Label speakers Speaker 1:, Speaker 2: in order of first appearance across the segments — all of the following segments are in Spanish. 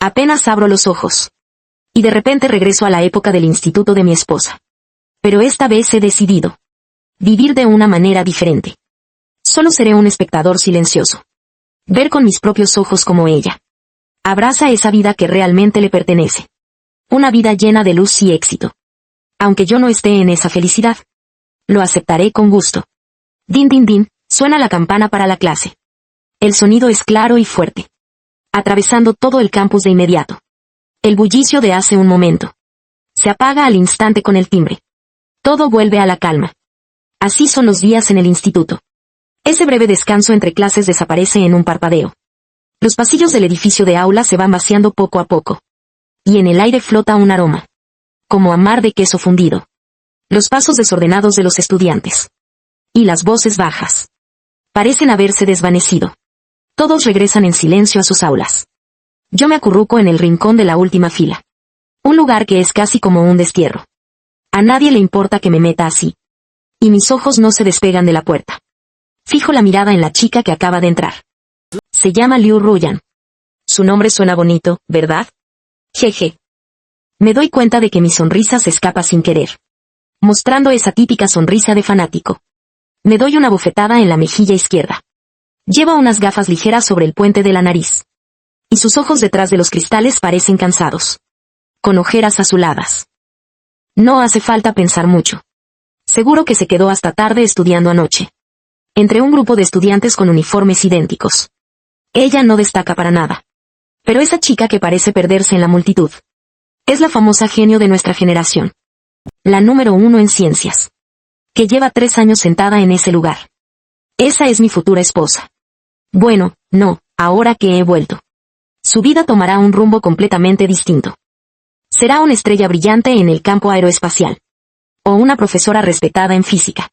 Speaker 1: Apenas abro los ojos. Y de repente regreso a la época del instituto de mi esposa. Pero esta vez he decidido vivir de una manera diferente. Solo seré un espectador silencioso. Ver con mis propios ojos como ella abraza esa vida que realmente le pertenece. Una vida llena de luz y éxito. Aunque yo no esté en esa felicidad, lo aceptaré con gusto. Din din din, suena la campana para la clase. El sonido es claro y fuerte, atravesando todo el campus de inmediato. El bullicio de hace un momento se apaga al instante con el timbre. Todo vuelve a la calma. Así son los días en el instituto. Ese breve descanso entre clases desaparece en un parpadeo. Los pasillos del edificio de aula se van vaciando poco a poco. Y en el aire flota un aroma, como a mar de queso fundido. Los pasos desordenados de los estudiantes. Y las voces bajas. Parecen haberse desvanecido. Todos regresan en silencio a sus aulas. Yo me acurruco en el rincón de la última fila. Un lugar que es casi como un destierro. A nadie le importa que me meta así. Y mis ojos no se despegan de la puerta. Fijo la mirada en la chica que acaba de entrar. Se llama Liu Ruyan. Su nombre suena bonito, ¿verdad? Jeje. Me doy cuenta de que mi sonrisa se escapa sin querer. Mostrando esa típica sonrisa de fanático. Me doy una bofetada en la mejilla izquierda. Lleva unas gafas ligeras sobre el puente de la nariz. Y sus ojos detrás de los cristales parecen cansados. Con ojeras azuladas. No hace falta pensar mucho. Seguro que se quedó hasta tarde estudiando anoche. Entre un grupo de estudiantes con uniformes idénticos. Ella no destaca para nada. Pero esa chica que parece perderse en la multitud. Es la famosa genio de nuestra generación. La número 1 en ciencias. Que lleva 3 años sentada en ese lugar. Esa es mi futura esposa. Bueno, no, ahora que he vuelto. Su vida tomará un rumbo completamente distinto. Será una estrella brillante en el campo aeroespacial. O una profesora respetada en física.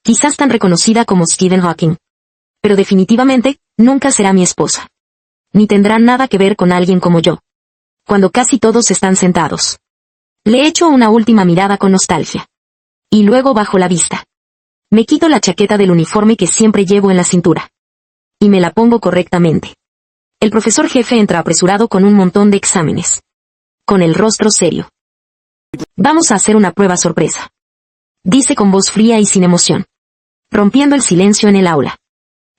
Speaker 1: Quizás tan reconocida como Stephen Hawking. Pero definitivamente, nunca será mi esposa. Ni tendrá nada que ver con alguien como yo. Cuando casi todos están sentados. Le echo una última mirada con nostalgia. Y luego bajo la vista. Me quito la chaqueta del uniforme que siempre llevo en la cintura. Y me la pongo correctamente. El profesor jefe entra apresurado con un montón de exámenes. Con el rostro serio. Vamos a hacer una prueba sorpresa. Dice con voz fría y sin emoción. Rompiendo el silencio en el aula.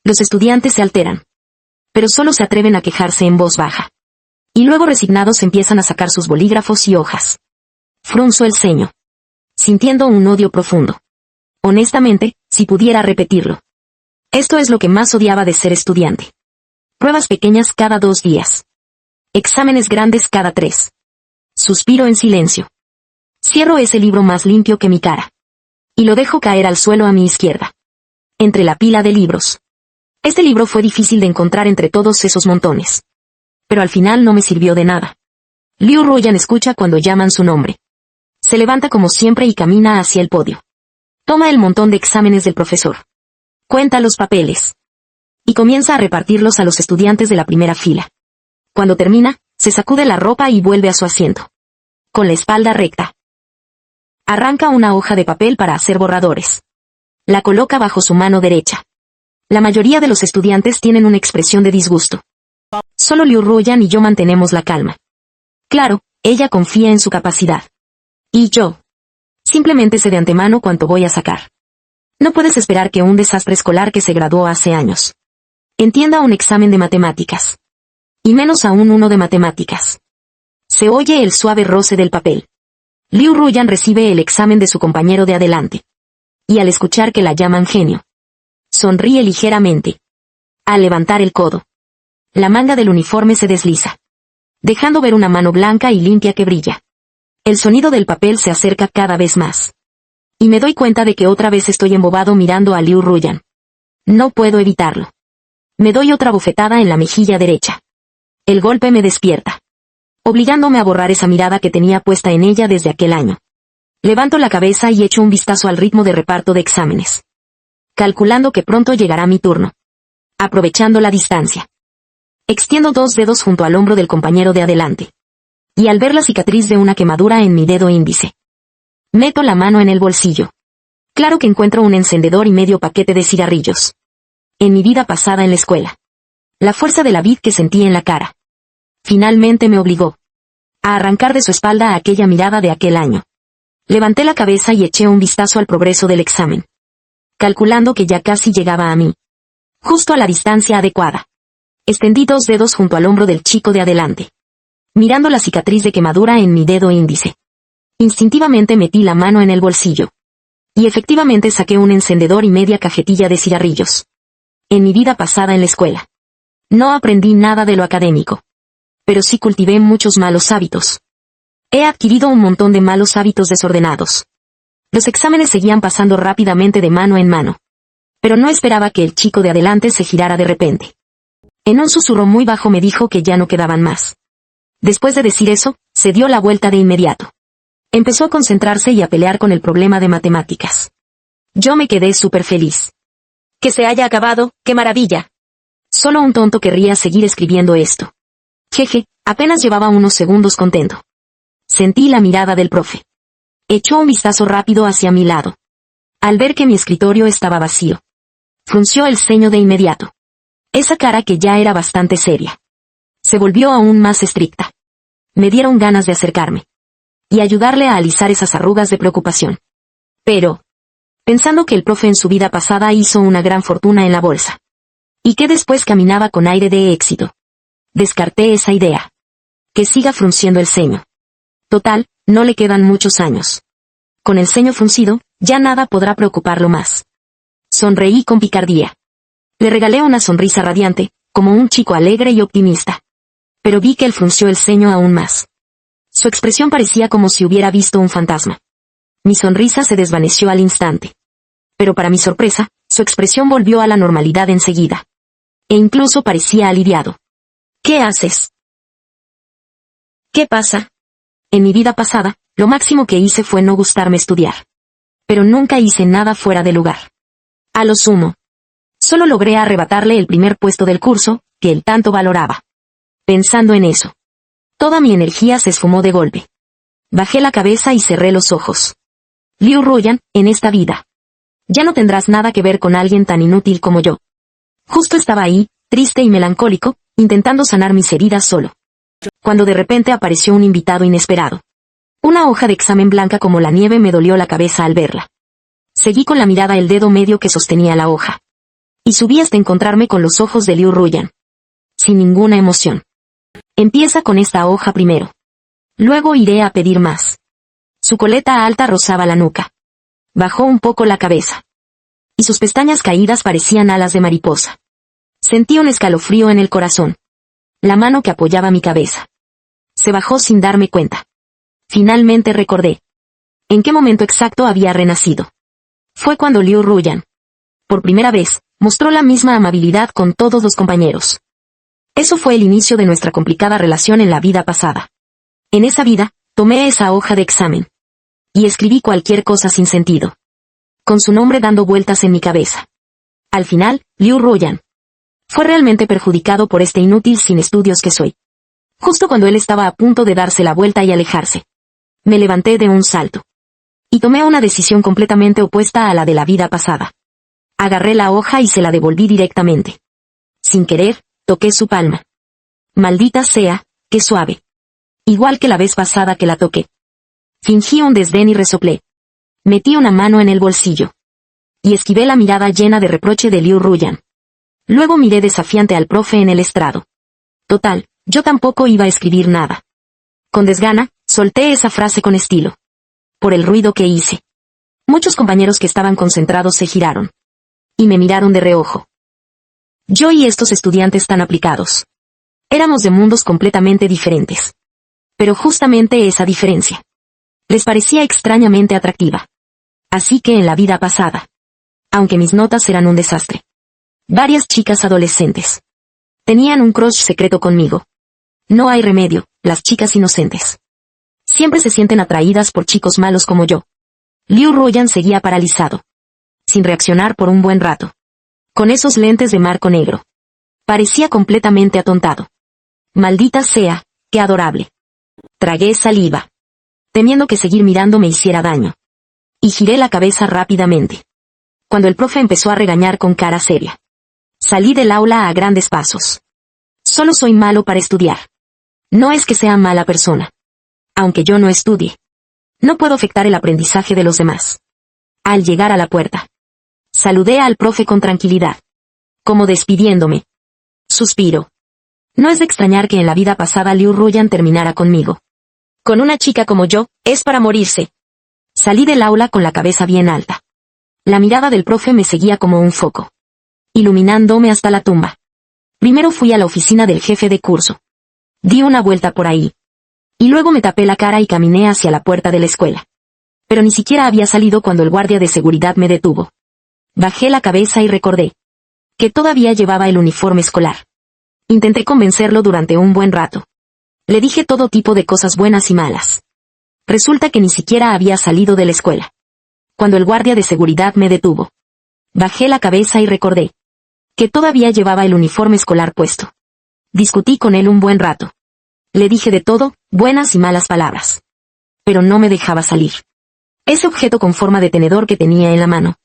Speaker 1: Los estudiantes se alteran. Pero solo se atreven a quejarse en voz baja. Y luego resignados empiezan a sacar sus bolígrafos y hojas. Frunzo el ceño. Sintiendo un odio profundo. Honestamente, si pudiera repetirlo. Esto es lo que más odiaba de ser estudiante. Pruebas pequeñas cada 2 días. Exámenes grandes cada 3. Suspiro en silencio. Cierro ese libro más limpio que mi cara. Y lo dejo caer al suelo a mi izquierda. Entre la pila de libros. Este libro fue difícil de encontrar entre todos esos montones. Pero al final no me sirvió de nada. Liu Ruyan escucha cuando llaman su nombre. Se levanta como siempre y camina hacia el podio. Toma el montón de exámenes del profesor. Cuenta los papeles. Y comienza a repartirlos a los estudiantes de la primera fila. Cuando termina, se sacude la ropa y vuelve a su asiento. Con la espalda recta. Arranca una hoja de papel para hacer borradores. La coloca bajo su mano derecha. La mayoría de los estudiantes tienen una expresión de disgusto. Solo Liu Ruyan y yo mantenemos la calma. Claro, ella confía en su capacidad. Y yo. Simplemente sé de antemano cuánto voy a sacar. No puedes esperar que un desastre escolar que se graduó hace años entienda un examen de matemáticas. Y menos aún uno de matemáticas. Se oye el suave roce del papel. Liu Ruyan recibe el examen de su compañero de adelante. Y al escuchar que la llaman genio, sonríe ligeramente. Al levantar el codo, la manga del uniforme se desliza, dejando ver una mano blanca y limpia que brilla. El sonido del papel se acerca cada vez más. Y me doy cuenta de que otra vez estoy embobado mirando a Liu Ruyan. No puedo evitarlo. Me doy otra bofetada en la mejilla derecha. El golpe me despierta, obligándome a borrar esa mirada que tenía puesta en ella desde aquel año. Levanto la cabeza y echo un vistazo al ritmo de reparto de exámenes. Calculando que pronto llegará mi turno. Aprovechando la distancia. Extiendo 2 dedos junto al hombro del compañero de adelante. Y al ver la cicatriz de una quemadura en mi dedo índice, meto la mano en el bolsillo. Claro que encuentro un encendedor y medio paquete de cigarrillos. En mi vida pasada en la escuela. La fuerza de la vid que sentí en la cara. Finalmente me obligó a arrancar de su espalda aquella mirada de aquel año. Levanté la cabeza y eché un vistazo al progreso del examen, calculando que ya casi llegaba a mí. Justo a la distancia adecuada. Extendí 2 dedos junto al hombro del chico de adelante, mirando la cicatriz de quemadura en mi dedo índice. Instintivamente metí la mano en el bolsillo. Y efectivamente saqué un encendedor y media cajetilla de cigarrillos. En mi vida pasada en la escuela, no aprendí nada de lo académico. Pero sí cultivé muchos malos hábitos. He adquirido un montón de malos hábitos desordenados. Los exámenes seguían pasando rápidamente de mano en mano. Pero no esperaba que el chico de adelante se girara de repente. En un susurro muy bajo me dijo que ya no quedaban más. Después de decir eso, se dio la vuelta de inmediato. Empezó a concentrarse y a pelear con el problema de matemáticas. Yo me quedé súper feliz. Que se haya acabado, qué maravilla. Solo un tonto querría seguir escribiendo esto. Jeje, apenas llevaba unos segundos contento. Sentí la mirada del profe. Echó un vistazo rápido hacia mi lado. Al ver que mi escritorio estaba vacío, frunció el ceño de inmediato. Esa cara que ya era bastante seria se volvió aún más estricta. Me dieron ganas de acercarme y ayudarle a alisar esas arrugas de preocupación. Pero, pensando que el profe en su vida pasada hizo una gran fortuna en la bolsa, y que después caminaba con aire de éxito, descarté esa idea. Que siga frunciendo el ceño. Total, no le quedan muchos años. Con el ceño fruncido, ya nada podrá preocuparlo más. Sonreí con picardía. Le regalé una sonrisa radiante, como un chico alegre y optimista. Pero vi que él frunció el ceño aún más. Su expresión parecía como si hubiera visto un fantasma. Mi sonrisa se desvaneció al instante. Pero para mi sorpresa, su expresión volvió a la normalidad enseguida. E incluso parecía aliviado. ¿Qué haces? ¿Qué pasa? En mi vida pasada, lo máximo que hice fue no gustarme estudiar. Pero nunca hice nada fuera de lugar. A lo sumo, solo logré arrebatarle el primer puesto del curso, que él tanto valoraba. Pensando en eso, toda mi energía se esfumó de golpe. Bajé la cabeza y cerré los ojos. Liu Ruoyan, en esta vida, ya no tendrás nada que ver con alguien tan inútil como yo. Justo estaba ahí, triste y melancólico, intentando sanar mis heridas solo, cuando de repente apareció un invitado inesperado. Una hoja de examen blanca como la nieve me dolió la cabeza al verla. Seguí con la mirada el dedo medio que sostenía la hoja. Y subí hasta encontrarme con los ojos de Liu Ruoyan. Sin ninguna emoción. Empieza con esta hoja primero. Luego iré a pedir más. Su coleta alta rozaba la nuca. Bajó un poco la cabeza. Y sus pestañas caídas parecían alas de mariposa. Sentí un escalofrío en el corazón. La mano que apoyaba mi cabeza se bajó sin darme cuenta. Finalmente recordé en qué momento exacto había renacido. Fue cuando Liu Ruoyan, por primera vez, mostró la misma amabilidad con todos los compañeros. Eso fue el inicio de nuestra complicada relación en la vida pasada. En esa vida, tomé esa hoja de examen y escribí cualquier cosa sin sentido, con su nombre dando vueltas en mi cabeza. Al final, Liu Ruoyan fue realmente perjudicado por este inútil sin estudios que soy. Justo cuando él estaba a punto de darse la vuelta y alejarse, me levanté de un salto y tomé una decisión completamente opuesta a la de la vida pasada. Agarré la hoja y se la devolví directamente. Sin querer, toqué su palma. Maldita sea, qué suave. Igual que la vez pasada que la toqué. Fingí un desdén y resoplé. Metí una mano en el bolsillo. Y esquivé la mirada llena de reproche de Liu Ruoyan. Luego miré desafiante al profe en el estrado. Total, yo tampoco iba a escribir nada. Con desgana, solté esa frase con estilo. Por el ruido que hice. Muchos compañeros que estaban concentrados se giraron. Y me miraron de reojo. Yo y estos estudiantes tan aplicados. Éramos de mundos completamente diferentes. Pero justamente esa diferencia les parecía extrañamente atractiva. Así que en la vida pasada, aunque mis notas eran un desastre, varias chicas adolescentes tenían un crush secreto conmigo. No hay remedio, las chicas inocentes siempre se sienten atraídas por chicos malos como yo. Liu Ruoyan seguía paralizado, sin reaccionar por un buen rato. Con esos lentes de marco negro. Parecía completamente atontado. Maldita sea, qué adorable. Tragué saliva, temiendo que seguir mirando me hiciera daño. Y giré la cabeza rápidamente. Cuando el profe empezó a regañar con cara seria. Salí del aula a grandes pasos. Solo soy malo para estudiar. No es que sea mala persona. Aunque yo no estudie, no puedo afectar el aprendizaje de los demás. Al llegar a la puerta, saludé al profe con tranquilidad, como despidiéndome. Suspiro. No es de extrañar que en la vida pasada Liu Ruyan terminara conmigo. Con una chica como yo, es para morirse. Salí del aula con la cabeza bien alta. La mirada del profe me seguía como un foco, iluminándome hasta la tumba. Primero fui a la oficina del jefe de curso. Di una vuelta por ahí. Y luego me tapé la cara y caminé hacia la puerta de la escuela. Pero ni siquiera había salido cuando el guardia de seguridad me detuvo. Bajé la cabeza y recordé que todavía llevaba el uniforme escolar. Intenté convencerlo durante un buen rato. Le dije todo tipo de cosas buenas y malas. Resulta que ni siquiera había salido de la escuela cuando el guardia de seguridad me detuvo. Bajé la cabeza y recordé que todavía llevaba el uniforme escolar puesto. Discutí con él un buen rato. Le dije de todo, buenas y malas palabras. Pero no me dejaba salir. Ese objeto con forma de tenedor que tenía en la mano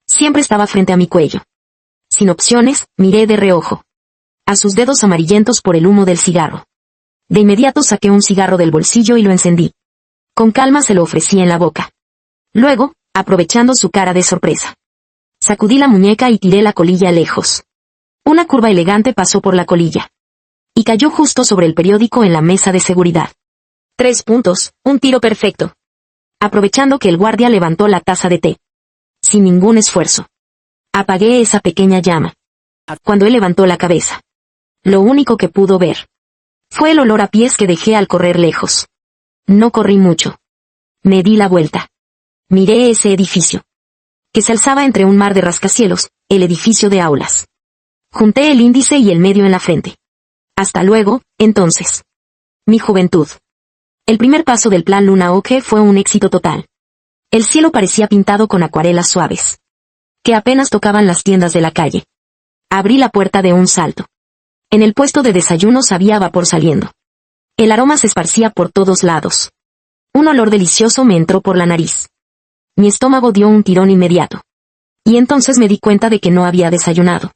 Speaker 1: siempre estaba frente a mi cuello. Sin opciones, miré de reojo a sus dedos amarillentos por el humo del cigarro. De inmediato saqué un cigarro del bolsillo y lo encendí. Con calma se lo ofrecí en la boca. Luego, aprovechando su cara de sorpresa, sacudí la muñeca y tiré la colilla lejos. Una curva elegante pasó por la colilla y cayó justo sobre el periódico en la mesa de seguridad. 3 puntos, un tiro perfecto. Aprovechando que el guardia levantó la taza de té. Sin ningún esfuerzo, apagué esa pequeña llama. Cuando él levantó la cabeza, lo único que pudo ver fue el olor a pies que dejé al correr lejos. No corrí mucho. Me di la vuelta. Miré ese edificio que se alzaba entre un mar de rascacielos, el edificio de aulas. Junté el índice y el medio en la frente. Hasta luego, entonces. Mi juventud. El primer paso del plan Luna Oke fue un éxito total. El cielo parecía pintado con acuarelas suaves, que apenas tocaban las tiendas de la calle. Abrí la puerta de un salto. En el puesto de desayunos había vapor saliendo. El aroma se esparcía por todos lados. Un olor delicioso me entró por la nariz. Mi estómago dio un tirón inmediato. Y entonces me di cuenta de que no había desayunado.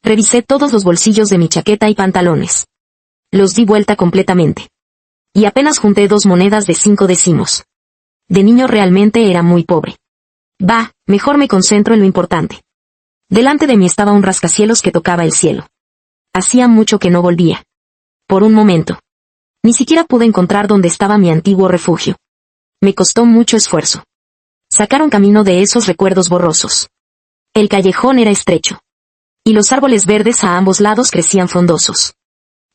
Speaker 1: Revisé todos los bolsillos de mi chaqueta y pantalones. Los di vuelta completamente. Y apenas junté 2 monedas de 5 décimos. De niño realmente era muy pobre. Bah, mejor me concentro en lo importante. Delante de mí estaba un rascacielos que tocaba el cielo. Hacía mucho que no volvía. Por un momento. Ni siquiera pude encontrar dónde estaba mi antiguo refugio. Me costó mucho esfuerzo sacar un camino de esos recuerdos borrosos. El callejón era estrecho. Y los árboles verdes a ambos lados crecían frondosos.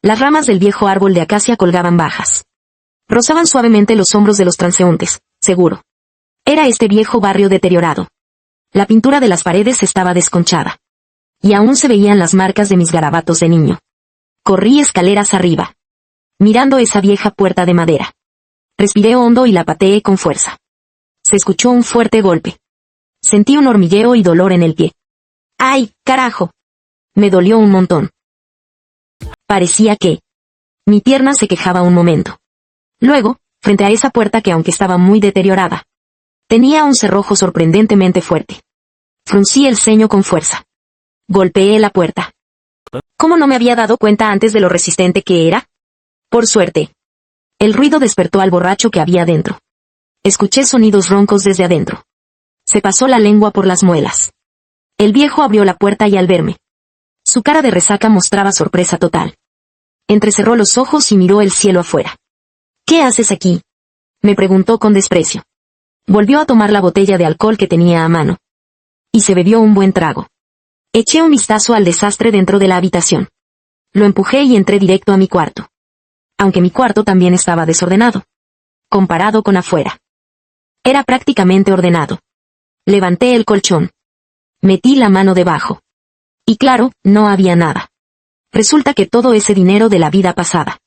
Speaker 1: Las ramas del viejo árbol de acacia colgaban bajas. Rozaban suavemente los hombros de los transeúntes, seguro. Era este viejo barrio deteriorado. La pintura de las paredes estaba desconchada. Y aún se veían las marcas de mis garabatos de niño. Corrí escaleras arriba, mirando esa vieja puerta de madera. Respiré hondo y la pateé con fuerza. Se escuchó un fuerte golpe. Sentí un hormigueo y dolor en el pie. ¡Ay, carajo! Me dolió un montón. Parecía que mi pierna se quejaba un momento. Luego, frente a esa puerta que aunque estaba muy deteriorada, tenía un cerrojo sorprendentemente fuerte. Fruncí el ceño con fuerza. Golpeé la puerta. ¿Cómo no me había dado cuenta antes de lo resistente que era? Por suerte. El ruido despertó al borracho que había dentro. Escuché sonidos roncos desde adentro. Se pasó la lengua por las muelas. El viejo abrió la puerta y al verme, su cara de resaca mostraba sorpresa total. Entrecerró los ojos y miró el cielo afuera. ¿Qué haces aquí?, me preguntó con desprecio. Volvió a tomar la botella de alcohol que tenía a mano. Y se bebió un buen trago. Eché un vistazo al desastre dentro de la habitación. Lo empujé y entré directo a mi cuarto. Aunque mi cuarto también estaba desordenado, comparado con afuera. Era prácticamente ordenado. Levanté el colchón. Metí la mano debajo. Y claro, no había nada. Resulta que todo ese dinero de la vida pasada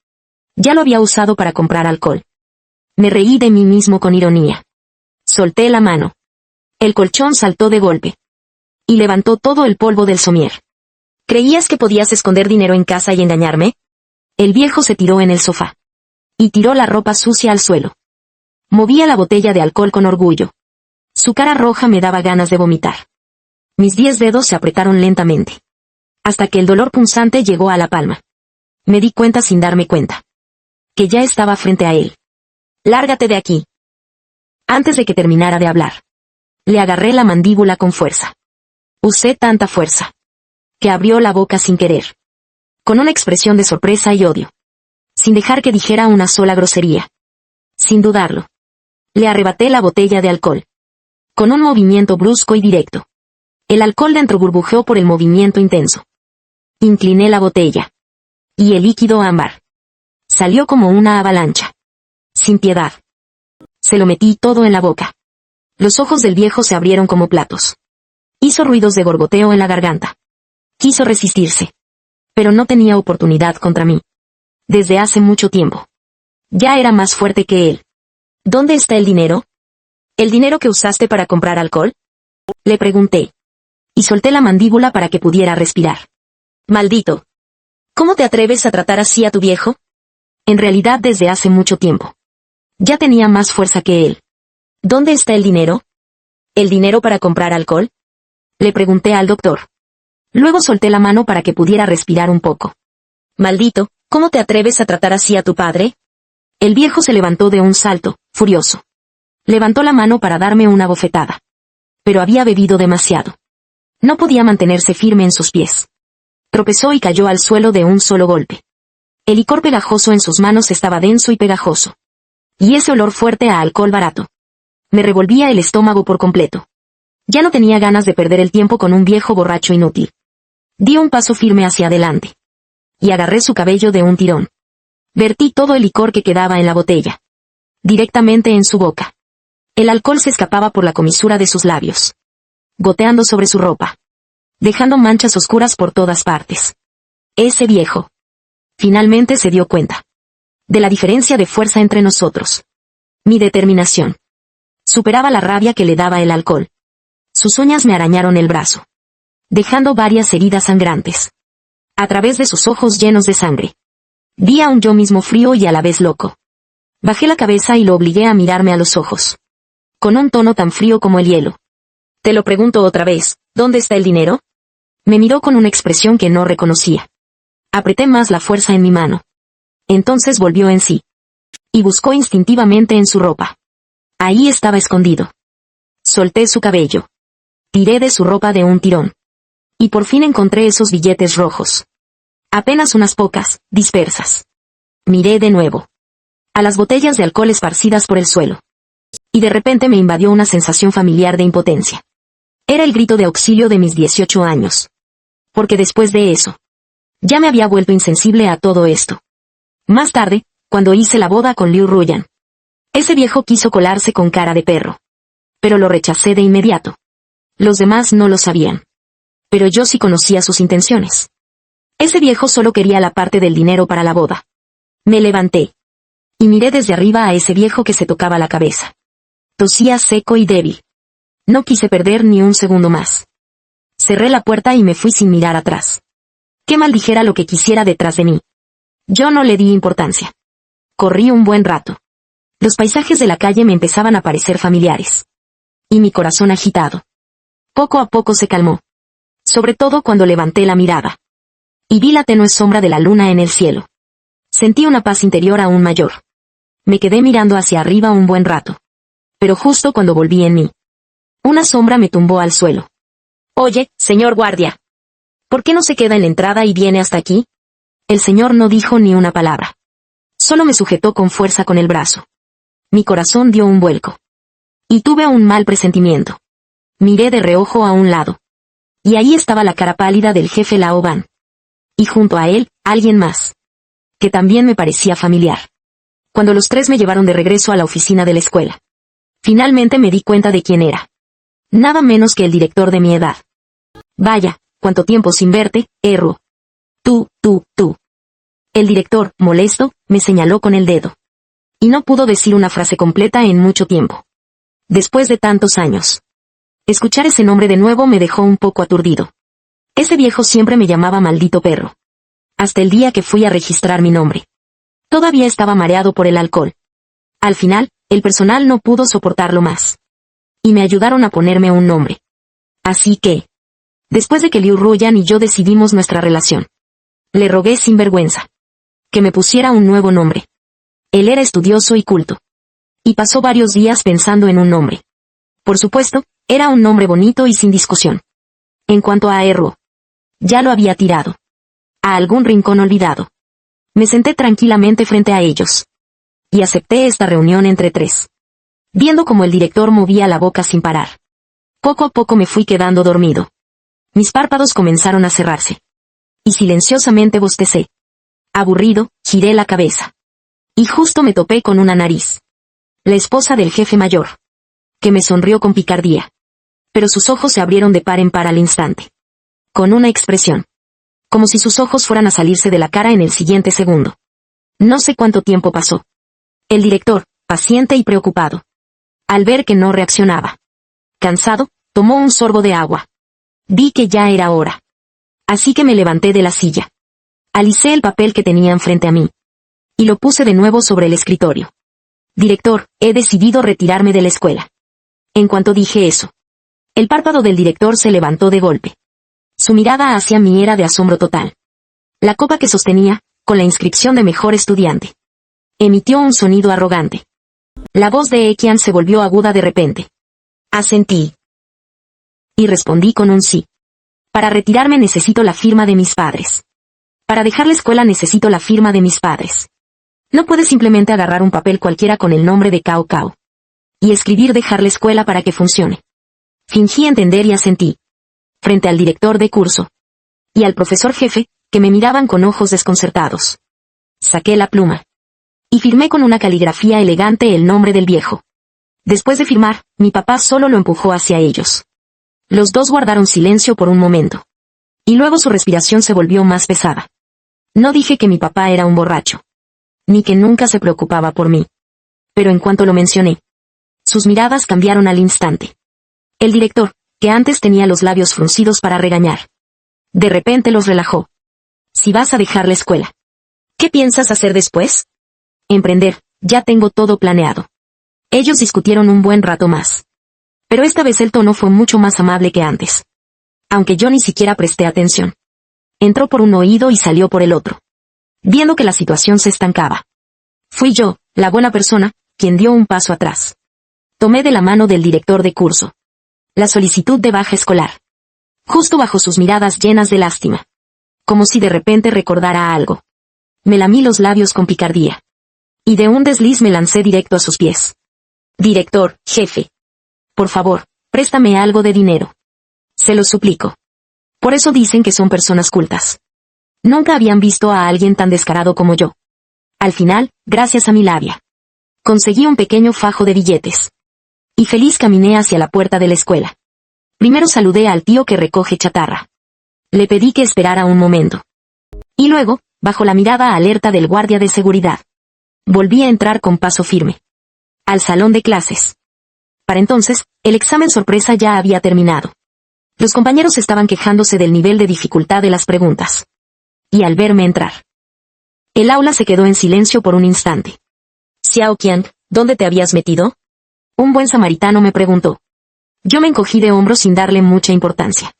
Speaker 1: ya lo había usado para comprar alcohol. Me reí de mí mismo con ironía. Solté la mano. El colchón saltó de golpe. Y levantó todo el polvo del somier. ¿Creías que podías esconder dinero en casa y engañarme? El viejo se tiró en el sofá. Y tiró la ropa sucia al suelo. Movía la botella de alcohol con orgullo. Su cara roja me daba ganas de vomitar. Mis 10 dedos se apretaron lentamente, hasta que el dolor punzante llegó a la palma. Me di cuenta sin darme cuenta que ya estaba frente a él. «Lárgate de aquí». Antes de que terminara de hablar, le agarré la mandíbula con fuerza. Usé tanta fuerza que abrió la boca sin querer, con una expresión de sorpresa y odio, sin dejar que dijera una sola grosería. Sin dudarlo, le arrebaté la botella de alcohol. Con un movimiento brusco y directo. El alcohol dentro burbujeó por el movimiento intenso. Incliné la botella. Y el líquido ámbar salió como una avalancha. Sin piedad. Se lo metí todo en la boca. Los ojos del viejo se abrieron como platos. Hizo ruidos de gorgoteo en la garganta. Quiso resistirse. Pero no tenía oportunidad contra mí. Desde hace mucho tiempo. Ya era más fuerte que él. ¿Dónde está el dinero? ¿El dinero que usaste para comprar alcohol?, le pregunté. Y solté la mandíbula para que pudiera respirar. Maldito. ¿Cómo te atreves a tratar así a tu viejo? En realidad desde hace mucho tiempo. Ya tenía más fuerza que él. ¿Dónde está el dinero? ¿El dinero para comprar alcohol?, le pregunté al doctor. Luego solté la mano para que pudiera respirar un poco. Maldito, ¿cómo te atreves a tratar así a tu padre? El viejo se levantó de un salto, furioso. Levantó la mano para darme una bofetada. Pero había bebido demasiado. No podía mantenerse firme en sus pies. Tropezó y cayó al suelo de un solo golpe. El licor pegajoso en sus manos estaba denso y pegajoso. Y ese olor fuerte a alcohol barato. Me revolvía el estómago por completo. Ya no tenía ganas de perder el tiempo con un viejo borracho inútil. Di un paso firme hacia adelante. Y agarré su cabello de un tirón. Vertí todo el licor que quedaba en la botella. Directamente en su boca. El alcohol se escapaba por la comisura de sus labios. Goteando sobre su ropa. Dejando manchas oscuras por todas partes. Ese viejo. Finalmente se dio cuenta. De la diferencia de fuerza entre nosotros. Mi determinación. Superaba la rabia que le daba el alcohol. Sus uñas me arañaron el brazo. Dejando varias heridas sangrantes. A través de sus ojos llenos de sangre. Vi a un yo mismo frío y a la vez loco. Bajé la cabeza y lo obligué a mirarme a los ojos. Con un tono tan frío como el hielo. Te lo pregunto otra vez, ¿dónde está el dinero? Me miró con una expresión que no reconocía. Apreté más la fuerza en mi mano. Entonces volvió en sí. Y buscó instintivamente en su ropa. Ahí estaba escondido. Solté su cabello. Tiré de su ropa de un tirón. Y por fin encontré esos billetes rojos. Apenas unas pocas, dispersas. Miré de nuevo. A las botellas de alcohol esparcidas por el suelo. Y de repente me invadió una sensación familiar de impotencia. Era el grito de auxilio de mis 18 años. Porque después de eso, ya me había vuelto insensible a todo esto. Más tarde, cuando hice la boda con Liu Ruyan, ese viejo quiso colarse con cara de perro. Pero lo rechacé de inmediato. Los demás no lo sabían. Pero yo sí conocía sus intenciones. Ese viejo solo quería la parte del dinero para la boda. Me levanté. Y miré desde arriba a ese viejo que se tocaba la cabeza. Tosía seco y débil. No quise perder ni un segundo más. Cerré la puerta y me fui sin mirar atrás. Qué mal dijera lo que quisiera detrás de mí. Yo no le di importancia. Corrí un buen rato. Los paisajes de la calle me empezaban a parecer familiares. Y mi corazón agitado. Poco a poco se calmó. Sobre todo cuando levanté la mirada. Y vi la tenue sombra de la luna en el cielo. Sentí una paz interior aún mayor. Me quedé mirando hacia arriba un buen rato. Pero justo cuando volví en mí, una sombra me tumbó al suelo. Oye, señor guardia. ¿Por qué no se queda en la entrada y viene hasta aquí? El señor no dijo ni una palabra. Solo me sujetó con fuerza con el brazo. Mi corazón dio un vuelco. Y tuve un mal presentimiento. Miré de reojo a un lado. Y ahí estaba la cara pálida del jefe Lao Ban. Y junto a él, alguien más. Que también me parecía familiar. Cuando los tres me llevaron de regreso a la oficina de la escuela. Finalmente me di cuenta de quién era. Nada menos que el director de mi edad. Vaya, cuánto tiempo sin verte, Erro. Tú. El director, molesto, me señaló con el dedo. Y no pudo decir una frase completa en mucho tiempo. Después de tantos años. Escuchar ese nombre de nuevo me dejó un poco aturdido. Ese viejo siempre me llamaba maldito perro. Hasta el día que fui a registrar mi nombre. Todavía estaba mareado por el alcohol. Al final, el personal no pudo soportarlo más. Y me ayudaron a ponerme un nombre. Así que, después de que Liu Ruyan y yo decidimos nuestra relación, le rogué sin vergüenza que me pusiera un nuevo nombre. Él era estudioso y culto. Y pasó varios días pensando en un nombre. Por supuesto, era un nombre bonito y sin discusión. En cuanto a Erro, ya lo había tirado a algún rincón olvidado. Me senté tranquilamente frente a ellos. Y acepté esta reunión entre tres. Viendo cómo el director movía la boca sin parar. Poco a poco me fui quedando dormido. Mis párpados comenzaron a cerrarse. Y silenciosamente bostecé. Aburrido, giré la cabeza. Y justo me topé con una nariz. La esposa del jefe mayor. Que me sonrió con picardía. Pero sus ojos se abrieron de par en par al instante. Con una expresión. Como si sus ojos fueran a salirse de la cara en el siguiente segundo. No sé cuánto tiempo pasó. El director, paciente y preocupado. Al ver que no reaccionaba. Cansado, tomó un sorbo de agua. Vi que ya era hora. Así que me levanté de la silla. Alicé el papel que tenían frente a mí. Y lo puse de nuevo sobre el escritorio. Director, he decidido retirarme de la escuela. En cuanto dije eso, el párpado del director se levantó de golpe. Su mirada hacia mí era de asombro total. La copa que sostenía, con la inscripción de mejor estudiante, emitió un sonido arrogante. La voz de Ekian se volvió aguda de repente. Asentí. Y respondí con un sí. Para retirarme necesito la firma de mis padres. Para dejar la escuela necesito la firma de mis padres. No puedes simplemente agarrar un papel cualquiera con el nombre de Cao Cao. Y escribir dejar la escuela para que funcione. Fingí entender y asentí. Frente al director de curso. Y al profesor jefe, que me miraban con ojos desconcertados. Saqué la pluma. Y firmé con una caligrafía elegante el nombre del viejo. Después de firmar, mi papá solo lo empujó hacia ellos. Los dos guardaron silencio por un momento. Y luego su respiración se volvió más pesada. No dije que mi papá era un borracho. Ni que nunca se preocupaba por mí. Pero en cuanto lo mencioné, sus miradas cambiaron al instante. El director, que antes tenía los labios fruncidos para regañar, de repente los relajó. Si vas a dejar la escuela, ¿qué piensas hacer después? Emprender, ya tengo todo planeado. Ellos discutieron un buen rato más. Pero esta vez el tono fue mucho más amable que antes. Aunque yo ni siquiera presté atención. Entró por un oído y salió por el otro. Viendo que la situación se estancaba. Fui yo, la buena persona, quien dio un paso atrás. Tomé de la mano del director de curso la solicitud de baja escolar. Justo bajo sus miradas llenas de lástima. Como si de repente recordara algo. Me lamí los labios con picardía. Y de un desliz me lancé directo a sus pies. Director, jefe. Por favor, préstame algo de dinero. Se lo suplico. Por eso dicen que son personas cultas. Nunca habían visto a alguien tan descarado como yo. Al final, gracias a mi labia, conseguí un pequeño fajo de billetes. Y feliz caminé hacia la puerta de la escuela. Primero saludé al tío que recoge chatarra. Le pedí que esperara un momento. Y luego, bajo la mirada alerta del guardia de seguridad, volví a entrar con paso firme. Al salón de clases. Para entonces, el examen sorpresa ya había terminado. Los compañeros estaban quejándose del nivel de dificultad de las preguntas. Y al verme entrar, el aula se quedó en silencio por un instante. Xiao Qian, ¿dónde te habías metido? Un buen samaritano me preguntó. Yo me encogí de hombros sin darle mucha importancia.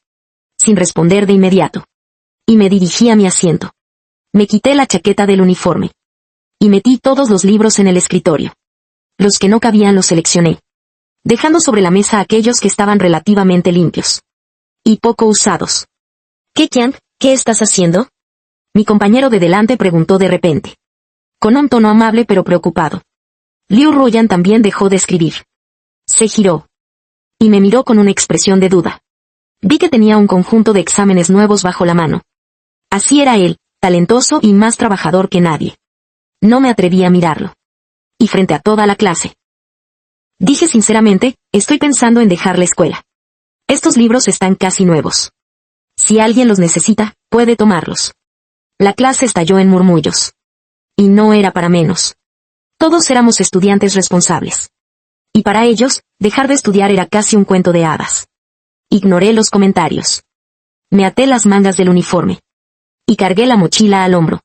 Speaker 1: Sin responder de inmediato. Y me dirigí a mi asiento. Me quité la chaqueta del uniforme. Y metí todos los libros en el escritorio. Los que no cabían los seleccioné. Dejando sobre la mesa aquellos que estaban relativamente limpios. Y poco usados. ¿Qué, Qian? ¿Qué estás haciendo? Mi compañero de delante preguntó de repente. Con un tono amable pero preocupado. Liu Ruyan también dejó de escribir. Se giró. Y me miró con una expresión de duda. Vi que tenía un conjunto de exámenes nuevos bajo la mano. Así era él, talentoso y más trabajador que nadie. No me atreví a mirarlo. Y frente a toda la clase. Dije sinceramente, estoy pensando en dejar la escuela. Estos libros están casi nuevos. Si alguien los necesita, puede tomarlos. La clase estalló en murmullos. Y no era para menos. Todos éramos estudiantes responsables. Y para ellos, dejar de estudiar era casi un cuento de hadas. Ignoré los comentarios. Me até las mangas del uniforme. Y cargué la mochila al hombro.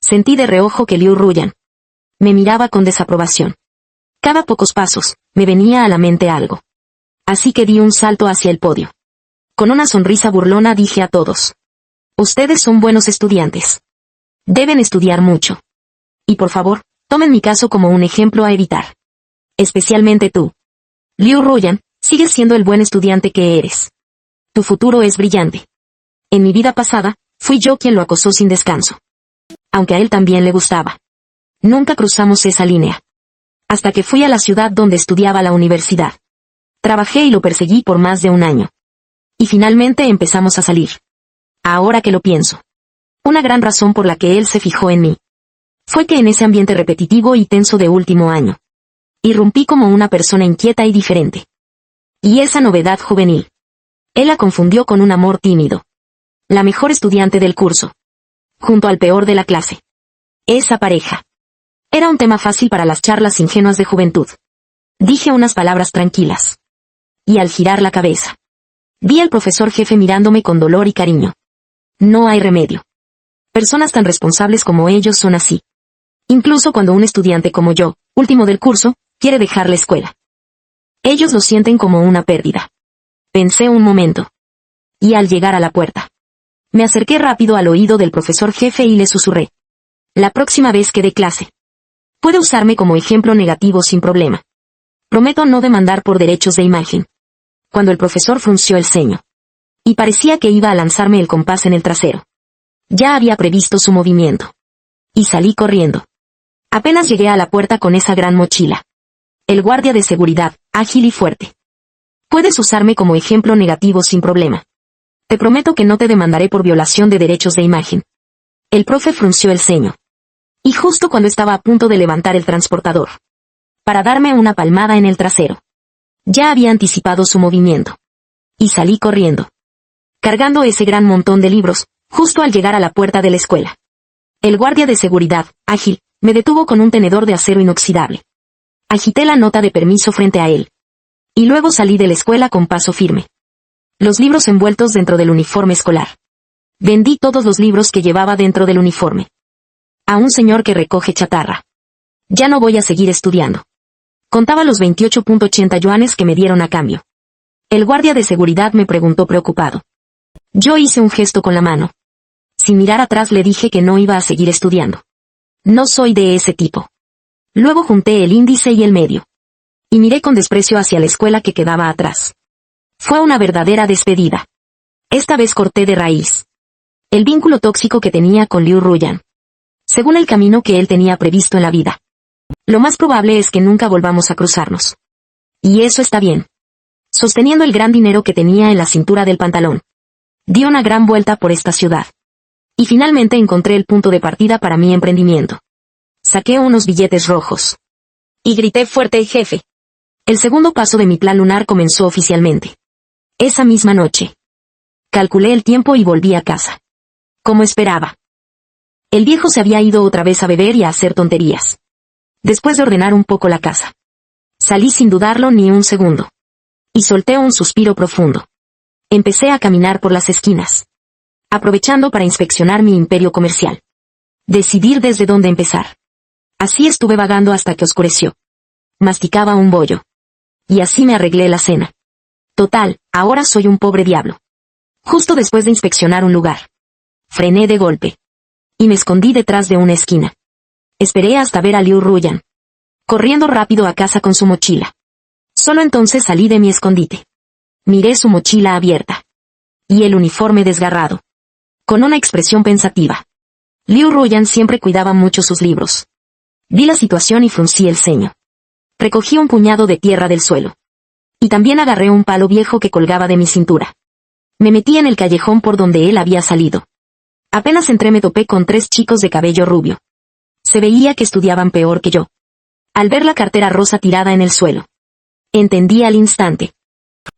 Speaker 1: Sentí de reojo que Liu Ruyan me miraba con desaprobación. Cada pocos pasos, me venía a la mente algo. Así que di un salto hacia el podio. Con una sonrisa burlona dije a todos. Ustedes son buenos estudiantes. Deben estudiar mucho. Y por favor, Tomen mi caso como un ejemplo a evitar. Especialmente tú. Liu Ruyan, sigues siendo el buen estudiante que eres. Tu futuro es brillante. En mi vida pasada, fui yo quien lo acosó sin descanso. Aunque a él también le gustaba. Nunca cruzamos esa línea. Hasta que fui a la ciudad donde estudiaba la universidad. Trabajé y lo perseguí por más de un año. Y finalmente empezamos a salir. Ahora que lo pienso. Una gran razón por la que él se fijó en mí. Fue que en ese ambiente repetitivo y tenso de último año. Irrumpí como una persona inquieta y diferente. Y esa novedad juvenil. Él la confundió con un amor tímido. La mejor estudiante del curso. Junto al peor de la clase. Esa pareja. Era un tema fácil para las charlas ingenuas de juventud. Dije unas palabras tranquilas. Y al girar la cabeza, vi al profesor jefe mirándome con dolor y cariño. No hay remedio. Personas tan responsables como ellos son así. Incluso cuando un estudiante como yo, último del curso, quiere dejar la escuela. Ellos lo sienten como una pérdida. Pensé un momento. Y al llegar a la puerta, me acerqué rápido al oído del profesor jefe y le susurré. La próxima vez que dé clase, puede usarme como ejemplo negativo sin problema. Prometo no demandar por derechos de imagen. Cuando el profesor frunció el ceño. Y parecía que iba a lanzarme el compás en el trasero. Ya había previsto su movimiento. Y salí corriendo. Apenas llegué a la puerta con esa gran mochila. El guardia de seguridad, ágil y fuerte. Puedes usarme como ejemplo negativo sin problema. Te prometo que no te demandaré por violación de derechos de imagen. El profe frunció el ceño. Y justo cuando estaba a punto de levantar el transportador. Para darme una palmada en el trasero. Ya había anticipado su movimiento. Y salí corriendo. Cargando ese gran montón de libros, justo al llegar a la puerta de la escuela. El guardia de seguridad, ágil, me detuvo con un tenedor de acero inoxidable. Agité la nota de permiso frente a él. Y luego salí de la escuela con paso firme. Los libros envueltos dentro del uniforme escolar. Vendí todos los libros que llevaba dentro del uniforme. A un señor que recoge chatarra. Ya no voy a seguir estudiando. Contaba los 28.80 yuanes que me dieron a cambio. El guardia de seguridad me preguntó preocupado. Yo hice un gesto con la mano. Sin mirar atrás le dije que no iba a seguir estudiando. No soy de ese tipo. Luego junté el índice y el medio. Y miré con desprecio hacia la escuela que quedaba atrás. Fue una verdadera despedida. Esta vez corté de raíz el vínculo tóxico que tenía con Liu Ruyan. Según el camino que él tenía previsto en la vida. Lo más probable es que nunca volvamos a cruzarnos. Y eso está bien. Sosteniendo el gran dinero que tenía en la cintura del pantalón. Di una gran vuelta por esta ciudad. Y finalmente encontré el punto de partida para mi emprendimiento. Saqué unos billetes rojos. Y grité fuerte: jefe. El segundo paso de mi plan lunar comenzó oficialmente. Esa misma noche. Calculé el tiempo y volví a casa. Como esperaba. El viejo se había ido otra vez a beber y a hacer tonterías. Después de ordenar un poco la casa. Salí sin dudarlo ni un segundo. Y solté un suspiro profundo. Empecé a caminar por las esquinas. Aprovechando para inspeccionar mi imperio comercial. Decidir desde dónde empezar. Así estuve vagando hasta que oscureció. Masticaba un bollo. Y así me arreglé la cena. Total, ahora soy un pobre diablo. Justo después de inspeccionar un lugar. Frené de golpe. Y me escondí detrás de una esquina. Esperé hasta ver a Liu Ruyan. Corriendo rápido a casa con su mochila. Solo entonces salí de mi escondite. Miré su mochila abierta. Y el uniforme desgarrado. Con una expresión pensativa. Liu Ruyan siempre cuidaba mucho sus libros. Vi la situación y fruncí el ceño. Recogí un puñado de tierra del suelo. Y también agarré un palo viejo que colgaba de mi cintura. Me metí en el callejón por donde él había salido. Apenas entré me topé con 3 chicos de cabello rubio. Se veía que estudiaban peor que yo. Al ver la cartera rosa tirada en el suelo. Entendí al instante.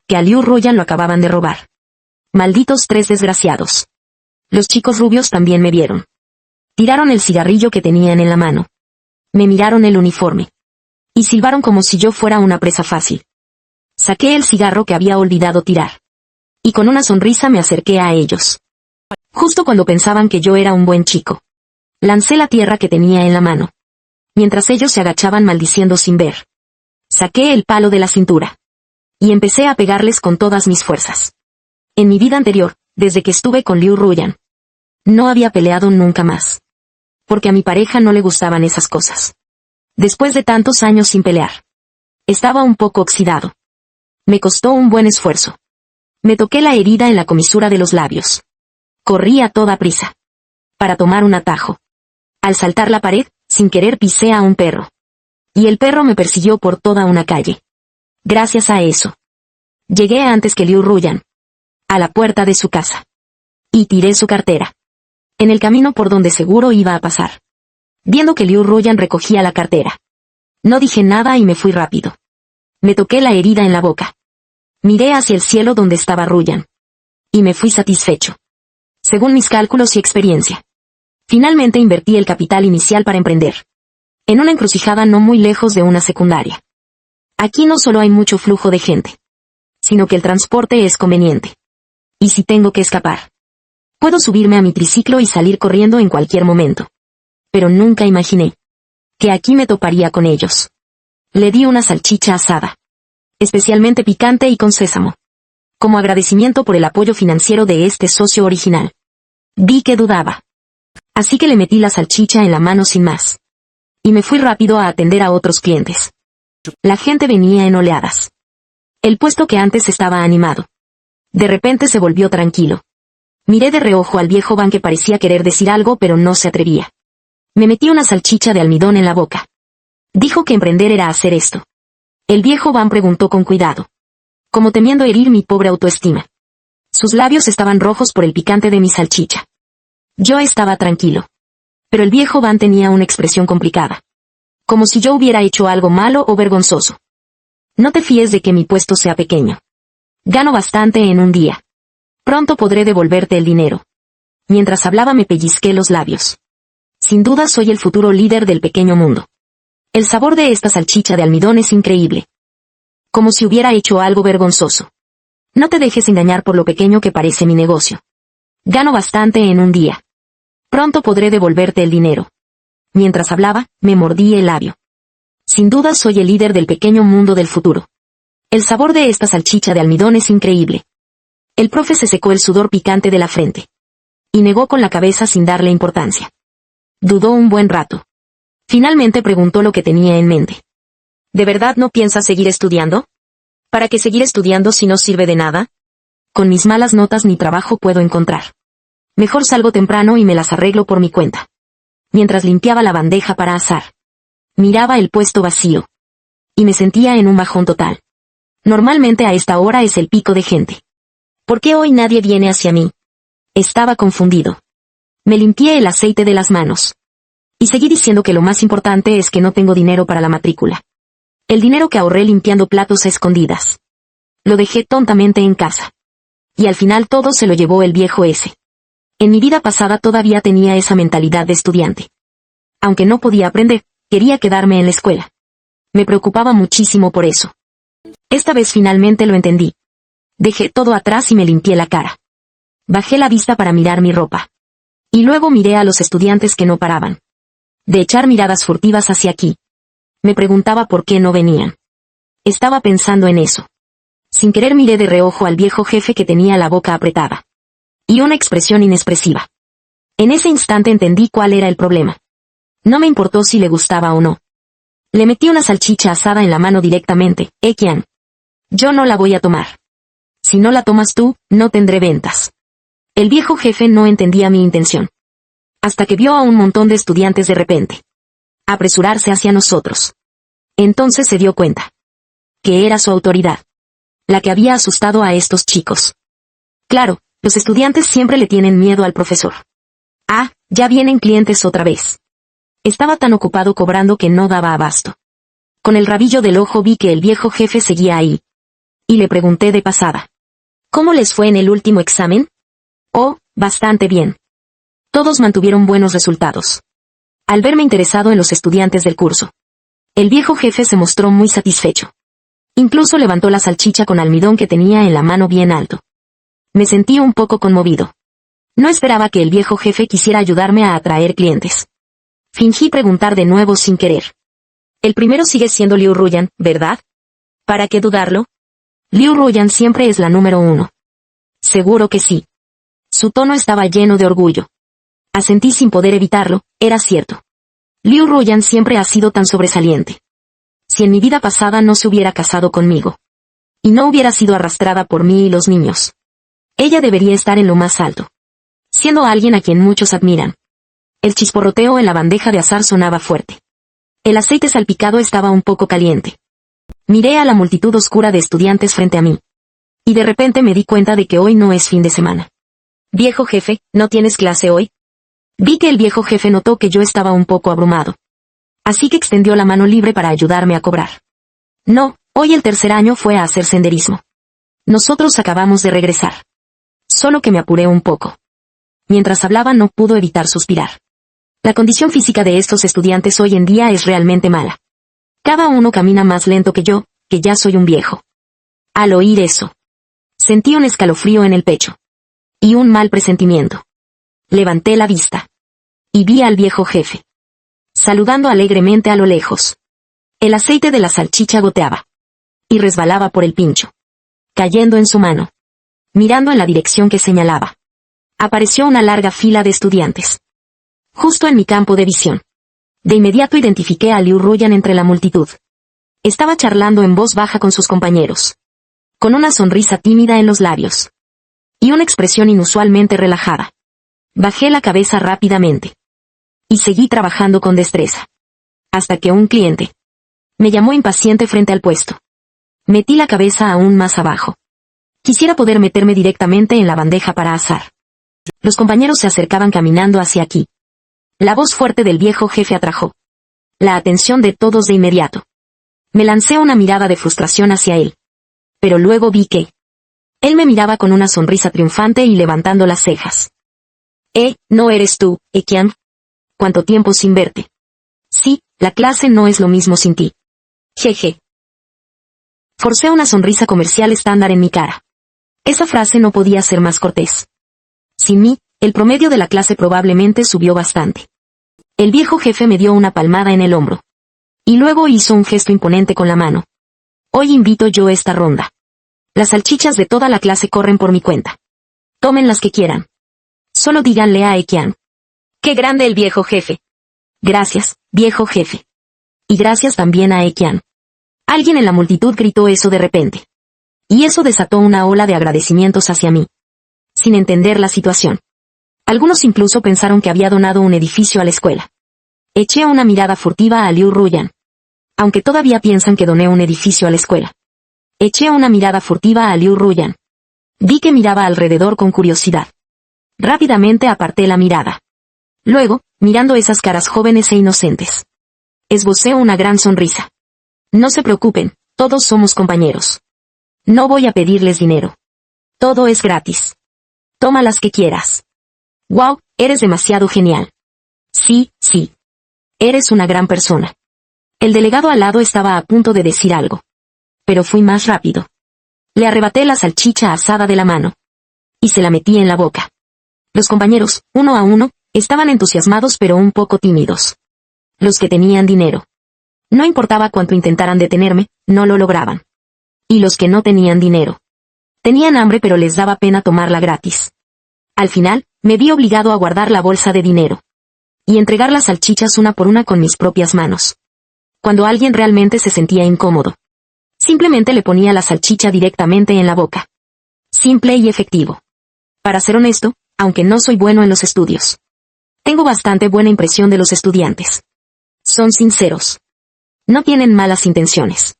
Speaker 1: Que a Liu Ruyan lo acababan de robar. Malditos 3 desgraciados. Los chicos rubios también me vieron. Tiraron el cigarrillo que tenían en la mano. Me miraron el uniforme. Y silbaron como si yo fuera una presa fácil. Saqué el cigarro que había olvidado tirar. Y con una sonrisa me acerqué a ellos. Justo cuando pensaban que yo era un buen chico. Lancé la tierra que tenía en la mano. Mientras ellos se agachaban maldiciendo sin ver. Saqué el palo de la cintura. Y empecé a pegarles con todas mis fuerzas. En mi vida anterior, desde que estuve con Liu Ruyan. No había peleado nunca más. Porque a mi pareja no le gustaban esas cosas. Después de tantos años sin pelear. Estaba un poco oxidado. Me costó un buen esfuerzo. Me toqué la herida en la comisura de los labios. Corrí a toda prisa. Para tomar un atajo. Al saltar la pared, sin querer pisé a un perro. Y el perro me persiguió por toda una calle. Gracias a eso. Llegué antes que Liu Ruyan. A la puerta de su casa. Y tiré su cartera. En el camino por donde seguro iba a pasar. Viendo que Liu Ruyan recogía la cartera. No dije nada y me fui rápido. Me toqué la herida en la boca. Miré hacia el cielo donde estaba Ruyan. Y me fui satisfecho. Según mis cálculos y experiencia. Finalmente invertí el capital inicial para emprender. En una encrucijada no muy lejos de una secundaria. Aquí no solo hay mucho flujo de gente. Sino que el transporte es conveniente. Y si tengo que escapar. Puedo subirme a mi triciclo y salir corriendo en cualquier momento. Pero nunca imaginé. Que aquí me toparía con ellos. Le di una salchicha asada. Especialmente picante y con sésamo. Como agradecimiento por el apoyo financiero de este socio original. Vi que dudaba. Así que le metí la salchicha en la mano sin más. Y me fui rápido a atender a otros clientes. La gente venía en oleadas. El puesto que antes estaba animado. De repente se volvió tranquilo. Miré de reojo al viejo Van que parecía querer decir algo pero no se atrevía. Me metí una salchicha de almidón en la boca. Dijo que emprender era hacer esto. El viejo Van preguntó con cuidado. Como temiendo herir mi pobre autoestima. Sus labios estaban rojos por el picante de mi salchicha. Yo estaba tranquilo. Pero el viejo Van tenía una expresión complicada. Como si yo hubiera hecho algo malo o vergonzoso. No te fíes de que mi puesto sea pequeño. Gano bastante en un día. Pronto podré devolverte el dinero. Mientras hablaba me pellizqué los labios. Sin duda soy el futuro líder del pequeño mundo. El sabor de esta salchicha de almidón es increíble. Como si hubiera hecho algo vergonzoso. No te dejes engañar por lo pequeño que parece mi negocio. Gano bastante en un día. Pronto podré devolverte el dinero. Mientras hablaba, me mordí el labio. Sin duda soy el líder del pequeño mundo del futuro. El sabor de esta salchicha de almidón es increíble. El profe se secó el sudor picante de la frente. Y negó con la cabeza sin darle importancia. Dudó un buen rato. Finalmente preguntó lo que tenía en mente. ¿De verdad no piensas seguir estudiando? ¿Para qué seguir estudiando si no sirve de nada? Con mis malas notas ni trabajo puedo encontrar. Mejor salgo temprano y me las arreglo por mi cuenta. Mientras limpiaba la bandeja para asar. Miraba el puesto vacío. Y me sentía en un bajón total. Normalmente a esta hora es el pico de gente. ¿Por qué hoy nadie viene hacia mí? Estaba confundido. Me limpié el aceite de las manos. Y seguí diciendo que lo más importante es que no tengo dinero para la matrícula. El dinero que ahorré limpiando platos a escondidas. Lo dejé tontamente en casa. Y al final todo se lo llevó el viejo ese. En mi vida pasada todavía tenía esa mentalidad de estudiante. Aunque no podía aprender, quería quedarme en la escuela. Me preocupaba muchísimo por eso. Esta vez finalmente lo entendí. Dejé todo atrás y me limpié la cara. Bajé la vista para mirar mi ropa. Y luego miré a los estudiantes que no paraban. De echar miradas furtivas hacia aquí. Me preguntaba por qué no venían. Estaba pensando en eso. Sin querer miré de reojo al viejo jefe que tenía la boca apretada. Y una expresión inexpresiva. En ese instante entendí cuál era el problema. No me importó si le gustaba o no. Le metí una salchicha asada en la mano directamente. Qian. Yo no la voy a tomar. Si no la tomas tú, no tendré ventas. El viejo jefe no entendía mi intención. Hasta que vio a un montón de estudiantes de repente. Apresurarse hacia nosotros. Entonces se dio cuenta. Que era su autoridad. La que había asustado a estos chicos. Claro, los estudiantes siempre le tienen miedo al profesor. Ah, ya vienen clientes otra vez. Estaba tan ocupado cobrando que no daba abasto. Con el rabillo del ojo vi que el viejo jefe seguía ahí. Y le pregunté de pasada. ¿Cómo les fue en el último examen? Oh, bastante bien. Todos mantuvieron buenos resultados. Al verme interesado en los estudiantes del curso. El viejo jefe se mostró muy satisfecho. Incluso levantó la salchicha con almidón que tenía en la mano bien alto. Me sentí un poco conmovido. No esperaba que el viejo jefe quisiera ayudarme a atraer clientes. Fingí preguntar de nuevo sin querer. El primero sigue siendo Liu Ruyan, ¿verdad? ¿Para qué dudarlo? Liu Ruyan siempre es la número 1. Seguro que sí. Su tono estaba lleno de orgullo. Asentí sin poder evitarlo, era cierto. Liu Ruoyan siempre ha sido tan sobresaliente. Si en mi vida pasada no se hubiera casado conmigo, y no hubiera sido arrastrada por mí y los niños, ella debería estar en lo más alto, siendo alguien a quien muchos admiran. El chisporroteo en la bandeja de azar sonaba fuerte. El aceite salpicado estaba un poco caliente. Miré a la multitud oscura de estudiantes frente a mí. Y de repente me di cuenta de que hoy no es fin de semana. Viejo jefe, ¿no tienes clase hoy? Vi que el viejo jefe notó que yo estaba un poco abrumado. Así que extendió la mano libre para ayudarme a cobrar. No, hoy el tercer año fue a hacer senderismo. Nosotros acabamos de regresar. Solo que me apuré un poco. Mientras hablaba no pudo evitar suspirar. La condición física de estos estudiantes hoy en día es realmente mala. Cada uno camina más lento que yo, que ya soy un viejo. Al oír eso, sentí un escalofrío en el pecho. Y un mal presentimiento. Levanté la vista. Y vi al viejo jefe. Saludando alegremente a lo lejos. El aceite de la salchicha goteaba. Y resbalaba por el pincho. Cayendo en su mano. Mirando en la dirección que señalaba. Apareció una larga fila de estudiantes. Justo en mi campo de visión. De inmediato identifiqué a Liu Ruoyan entre la multitud. Estaba charlando en voz baja con sus compañeros. Con una sonrisa tímida en los labios. Y una expresión inusualmente relajada. Bajé la cabeza rápidamente. Y seguí trabajando con destreza. Hasta que un cliente me llamó impaciente frente al puesto. Metí la cabeza aún más abajo. Quisiera poder meterme directamente en la bandeja para asar. Los compañeros se acercaban caminando hacia aquí. La voz fuerte del viejo jefe atrajo la atención de todos de inmediato. Me lancé una mirada de frustración hacia él. Pero luego vi que él me miraba con una sonrisa triunfante y levantando las cejas. ¿No eres tú, Ekian? ¿Cuánto tiempo sin verte? Sí, la clase no es lo mismo sin ti. Jeje. Forcé una sonrisa comercial estándar en mi cara. Esa frase no podía ser más cortés. Sin mí, el promedio de la clase probablemente subió bastante. El viejo jefe me dio una palmada en el hombro. Y luego hizo un gesto imponente con la mano. Hoy invito yo esta ronda. Las salchichas de toda la clase corren por mi cuenta. Tomen las que quieran. Solo díganle a Ekian. ¡Qué grande el viejo jefe! Gracias, viejo jefe. Y gracias también a Ekian. Alguien en la multitud gritó eso de repente. Y eso desató una ola de agradecimientos hacia mí. Sin entender la situación. Algunos incluso pensaron que había donado un edificio a la escuela. Eché una mirada furtiva a Liu Ruoyan. Aunque todavía piensan que doné un edificio a la escuela. Eché una mirada furtiva a Liu Ruoyan. Vi que miraba alrededor con curiosidad. Rápidamente aparté la mirada. Luego, mirando esas caras jóvenes e inocentes. Esbocé una gran sonrisa. No se preocupen, todos somos compañeros. No voy a pedirles dinero. Todo es gratis. Toma las que quieras. Wow, eres demasiado genial. Sí, sí. Eres una gran persona. El delegado al lado estaba a punto de decir algo. Pero fui más rápido. Le arrebaté la salchicha asada de la mano. Y se la metí en la boca. Los compañeros, uno a uno, estaban entusiasmados pero un poco tímidos. Los que tenían dinero. No importaba cuánto intentaran detenerme, no lo lograban. Y los que no tenían dinero. Tenían hambre pero les daba pena tomarla gratis. Al final, me vi obligado a guardar la bolsa de dinero. Y entregar las salchichas una por una con mis propias manos. Cuando alguien realmente se sentía incómodo. Simplemente le ponía la salchicha directamente en la boca. Simple y efectivo. Para ser honesto, aunque no soy bueno en los estudios. Tengo bastante buena impresión de los estudiantes. Son sinceros. No tienen malas intenciones.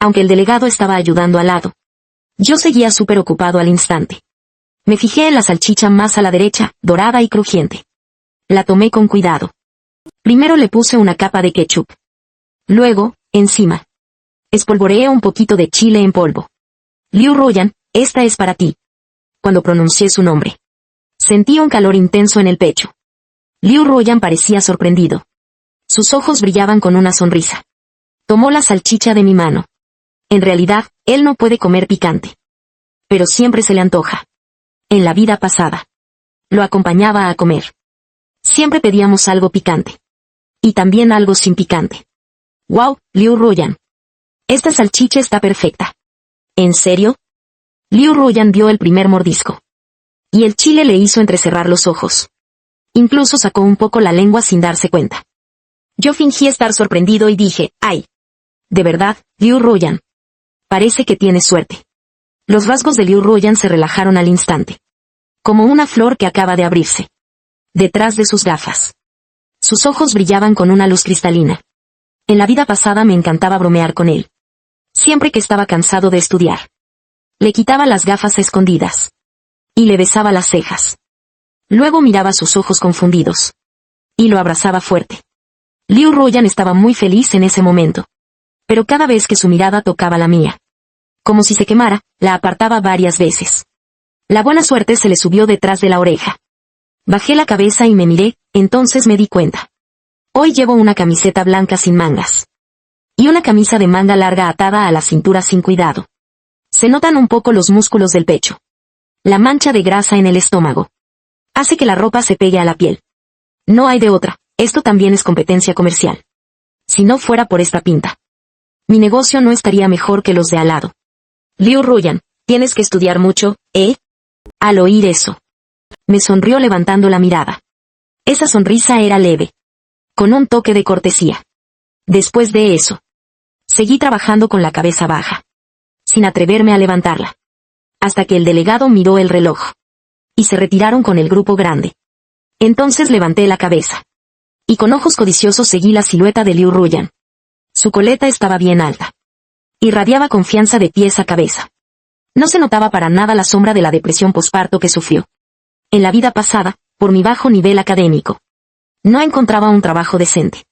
Speaker 1: Aunque el delegado estaba ayudando al lado. Yo seguía súper ocupado al instante. Me fijé en la salchicha más a la derecha, dorada y crujiente. La tomé con cuidado. Primero le puse una capa de ketchup. Luego, encima. Espolvoreé un poquito de chile en polvo. Liu Ruoyan, esta es para ti. Cuando pronuncié su nombre. Sentí un calor intenso en el pecho. Liu Ruoyan parecía sorprendido. Sus ojos brillaban con una sonrisa. Tomó la salchicha de mi mano. En realidad, él no puede comer picante. Pero siempre se le antoja. En la vida pasada. Lo acompañaba a comer. Siempre pedíamos algo picante. Y también algo sin picante. Wow, Liu Ruoyan. Esta salchicha está perfecta. ¿En serio? Liu Ruoyan dio el primer mordisco. Y el chile le hizo entrecerrar los ojos. Incluso sacó un poco la lengua sin darse cuenta. Yo fingí estar sorprendido y dije, ¡ay! De verdad, Liu Ruoyan. Parece que tienes suerte. Los rasgos de Liu Ruoyan se relajaron al instante. Como una flor que acaba de abrirse. Detrás de sus gafas. Sus ojos brillaban con una luz cristalina. En la vida pasada me encantaba bromear con él. Siempre que estaba cansado de estudiar. Le quitaba las gafas a escondidas. Y le besaba las cejas. Luego miraba sus ojos confundidos. Y lo abrazaba fuerte. Liu Ruoyan estaba muy feliz en ese momento. Pero cada vez que su mirada tocaba la mía, como si se quemara, la apartaba varias veces. La buena suerte se le subió detrás de la oreja. Bajé la cabeza y me miré, entonces me di cuenta. Hoy llevo una camiseta blanca sin mangas. Y una camisa de manga larga atada a la cintura sin cuidado. Se notan un poco los músculos del pecho. La mancha de grasa en el estómago. Hace que la ropa se pegue a la piel. No hay de otra, esto también es competencia comercial. Si no fuera por esta pinta, mi negocio no estaría mejor que los de al lado. Liu Ruoyan, tienes que estudiar mucho, ¿eh? Al oír eso, me sonrió levantando la mirada. Esa sonrisa era leve, con un toque de cortesía. Después de eso, seguí trabajando con la cabeza baja, sin atreverme a levantarla. Hasta que el delegado miró el reloj. Y se retiraron con el grupo grande. Entonces levanté la cabeza. Y con ojos codiciosos seguí la silueta de Liu Ruoyan. Su coleta estaba bien alta. Irradiaba confianza de pies a cabeza. No se notaba para nada la sombra de la depresión posparto que sufrió. En la vida pasada, por mi bajo nivel académico, no encontraba un trabajo decente.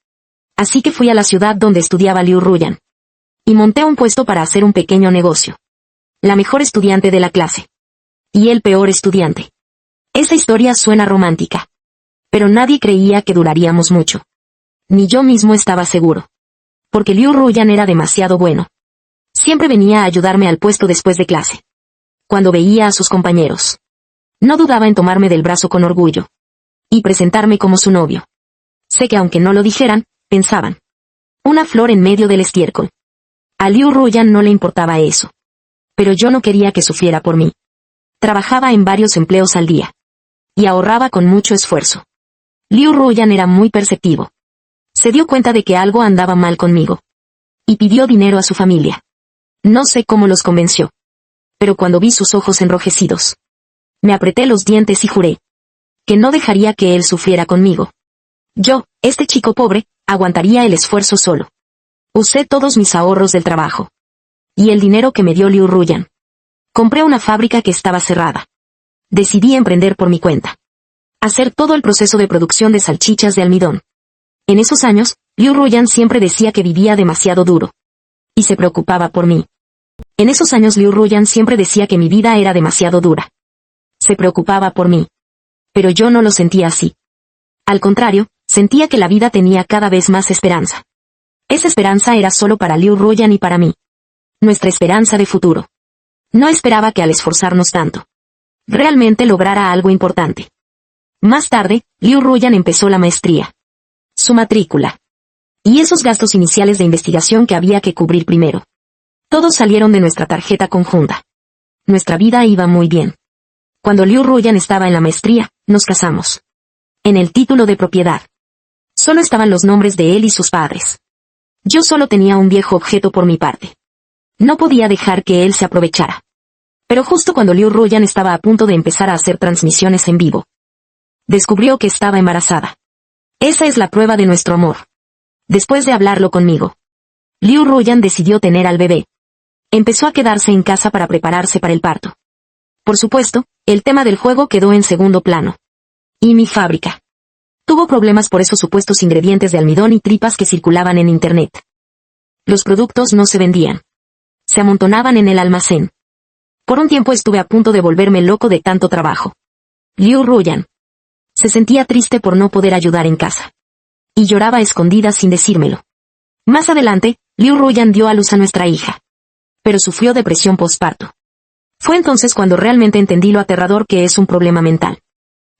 Speaker 1: Así que fui a la ciudad donde estudiaba Liu Ruoyan. Y monté un puesto para hacer un pequeño negocio. La mejor estudiante de la clase. Y el peor estudiante. Esa historia suena romántica. Pero nadie creía que duraríamos mucho. Ni yo mismo estaba seguro. Porque Liu Ruoyan era demasiado bueno. Siempre venía a ayudarme al puesto después de clase. Cuando veía a sus compañeros. No dudaba en tomarme del brazo con orgullo. Y presentarme como su novio. Sé que aunque no lo dijeran, pensaban. Una flor en medio del estiércol. A Liu Ruoyan no le importaba eso. Pero yo no quería que sufriera por mí. Trabajaba en varios empleos al día. Y ahorraba con mucho esfuerzo. Liu Ruoyan era muy perceptivo. Se dio cuenta de que algo andaba mal conmigo. Y pidió dinero a su familia. No sé cómo los convenció. Pero cuando vi sus ojos enrojecidos, me apreté los dientes y juré que no dejaría que él sufriera conmigo. Yo, este chico pobre, aguantaría el esfuerzo solo. Usé todos mis ahorros del trabajo. Y el dinero que me dio Liu Ruoyan. Compré una fábrica que estaba cerrada. Decidí emprender por mi cuenta. Hacer todo el proceso de producción de salchichas de almidón. En esos años, Liu Ruoyan siempre decía que vivía demasiado duro. Y se preocupaba por mí. En esos años Liu Ruoyan siempre decía que mi vida era demasiado dura. Se preocupaba por mí. Pero yo no lo sentía así. Al contrario, sentía que la vida tenía cada vez más esperanza. Esa esperanza era solo para Liu Ruoyan y para mí. Nuestra esperanza de futuro. No esperaba que al esforzarnos tanto, realmente lograra algo importante. Más tarde, Liu Ruoyan empezó la maestría. Su matrícula. Y esos gastos iniciales de investigación que había que cubrir primero. Todos salieron de nuestra tarjeta conjunta. Nuestra vida iba muy bien. Cuando Liu Ruoyan estaba en la maestría, nos casamos. En el título de propiedad. Solo estaban los nombres de él y sus padres. Yo solo tenía un viejo objeto por mi parte. No podía dejar que él se aprovechara. Pero justo cuando Liu Ruoyan estaba a punto de empezar a hacer transmisiones en vivo, descubrió que estaba embarazada. Esa es la prueba de nuestro amor. Después de hablarlo conmigo, Liu Ruoyan decidió tener al bebé. Empezó a quedarse en casa para prepararse para el parto. Por supuesto, el tema del juego quedó en segundo plano. Y mi fábrica. Tuvo problemas por esos supuestos ingredientes de almidón y tripas que circulaban en internet. Los productos no se vendían. Se amontonaban en el almacén. Por un tiempo estuve a punto de volverme loco de tanto trabajo. Liu Ruoyan se sentía triste por no poder ayudar en casa. Y lloraba a escondidas sin decírmelo. Más adelante, Liu Ruoyan dio a luz a nuestra hija. Pero sufrió depresión postparto. Fue entonces cuando realmente entendí lo aterrador que es un problema mental.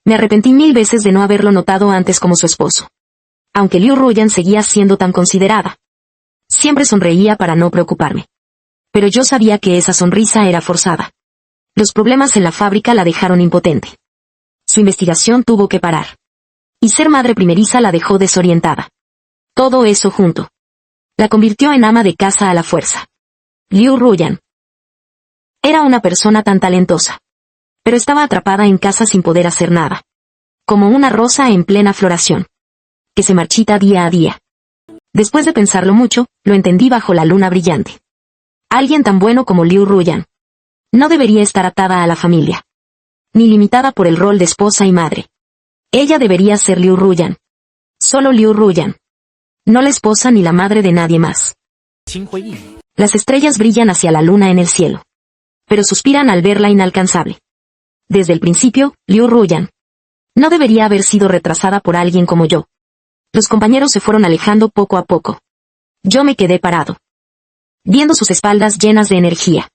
Speaker 1: Me arrepentí 1000 veces de no haberlo notado antes como su esposo. Aunque Liu Ruoyan seguía siendo tan considerada. Siempre sonreía para no preocuparme. Pero yo sabía que esa sonrisa era forzada. Los problemas en la fábrica la dejaron impotente. Su investigación tuvo que parar. Y ser madre primeriza la dejó desorientada. Todo eso junto. La convirtió en ama de casa a la fuerza. Liu Ruyan. Era una persona tan talentosa. Pero estaba atrapada en casa sin poder hacer nada. Como una rosa en plena floración. Que se marchita día a día. Después de pensarlo mucho, lo entendí bajo la luna brillante. Alguien tan bueno como Liu Ruyan. No debería estar atada a la familia. Ni limitada por el rol de esposa y madre. Ella debería ser Liu Ruyan. Solo Liu Ruyan. No la esposa ni la madre de nadie más. Las estrellas brillan hacia la luna en el cielo. Pero suspiran al verla inalcanzable. Desde el principio, Liu Ruyan. No debería haber sido retrasada por alguien como yo. Los compañeros se fueron alejando poco a poco. Yo me quedé parado. Viendo sus espaldas llenas de energía.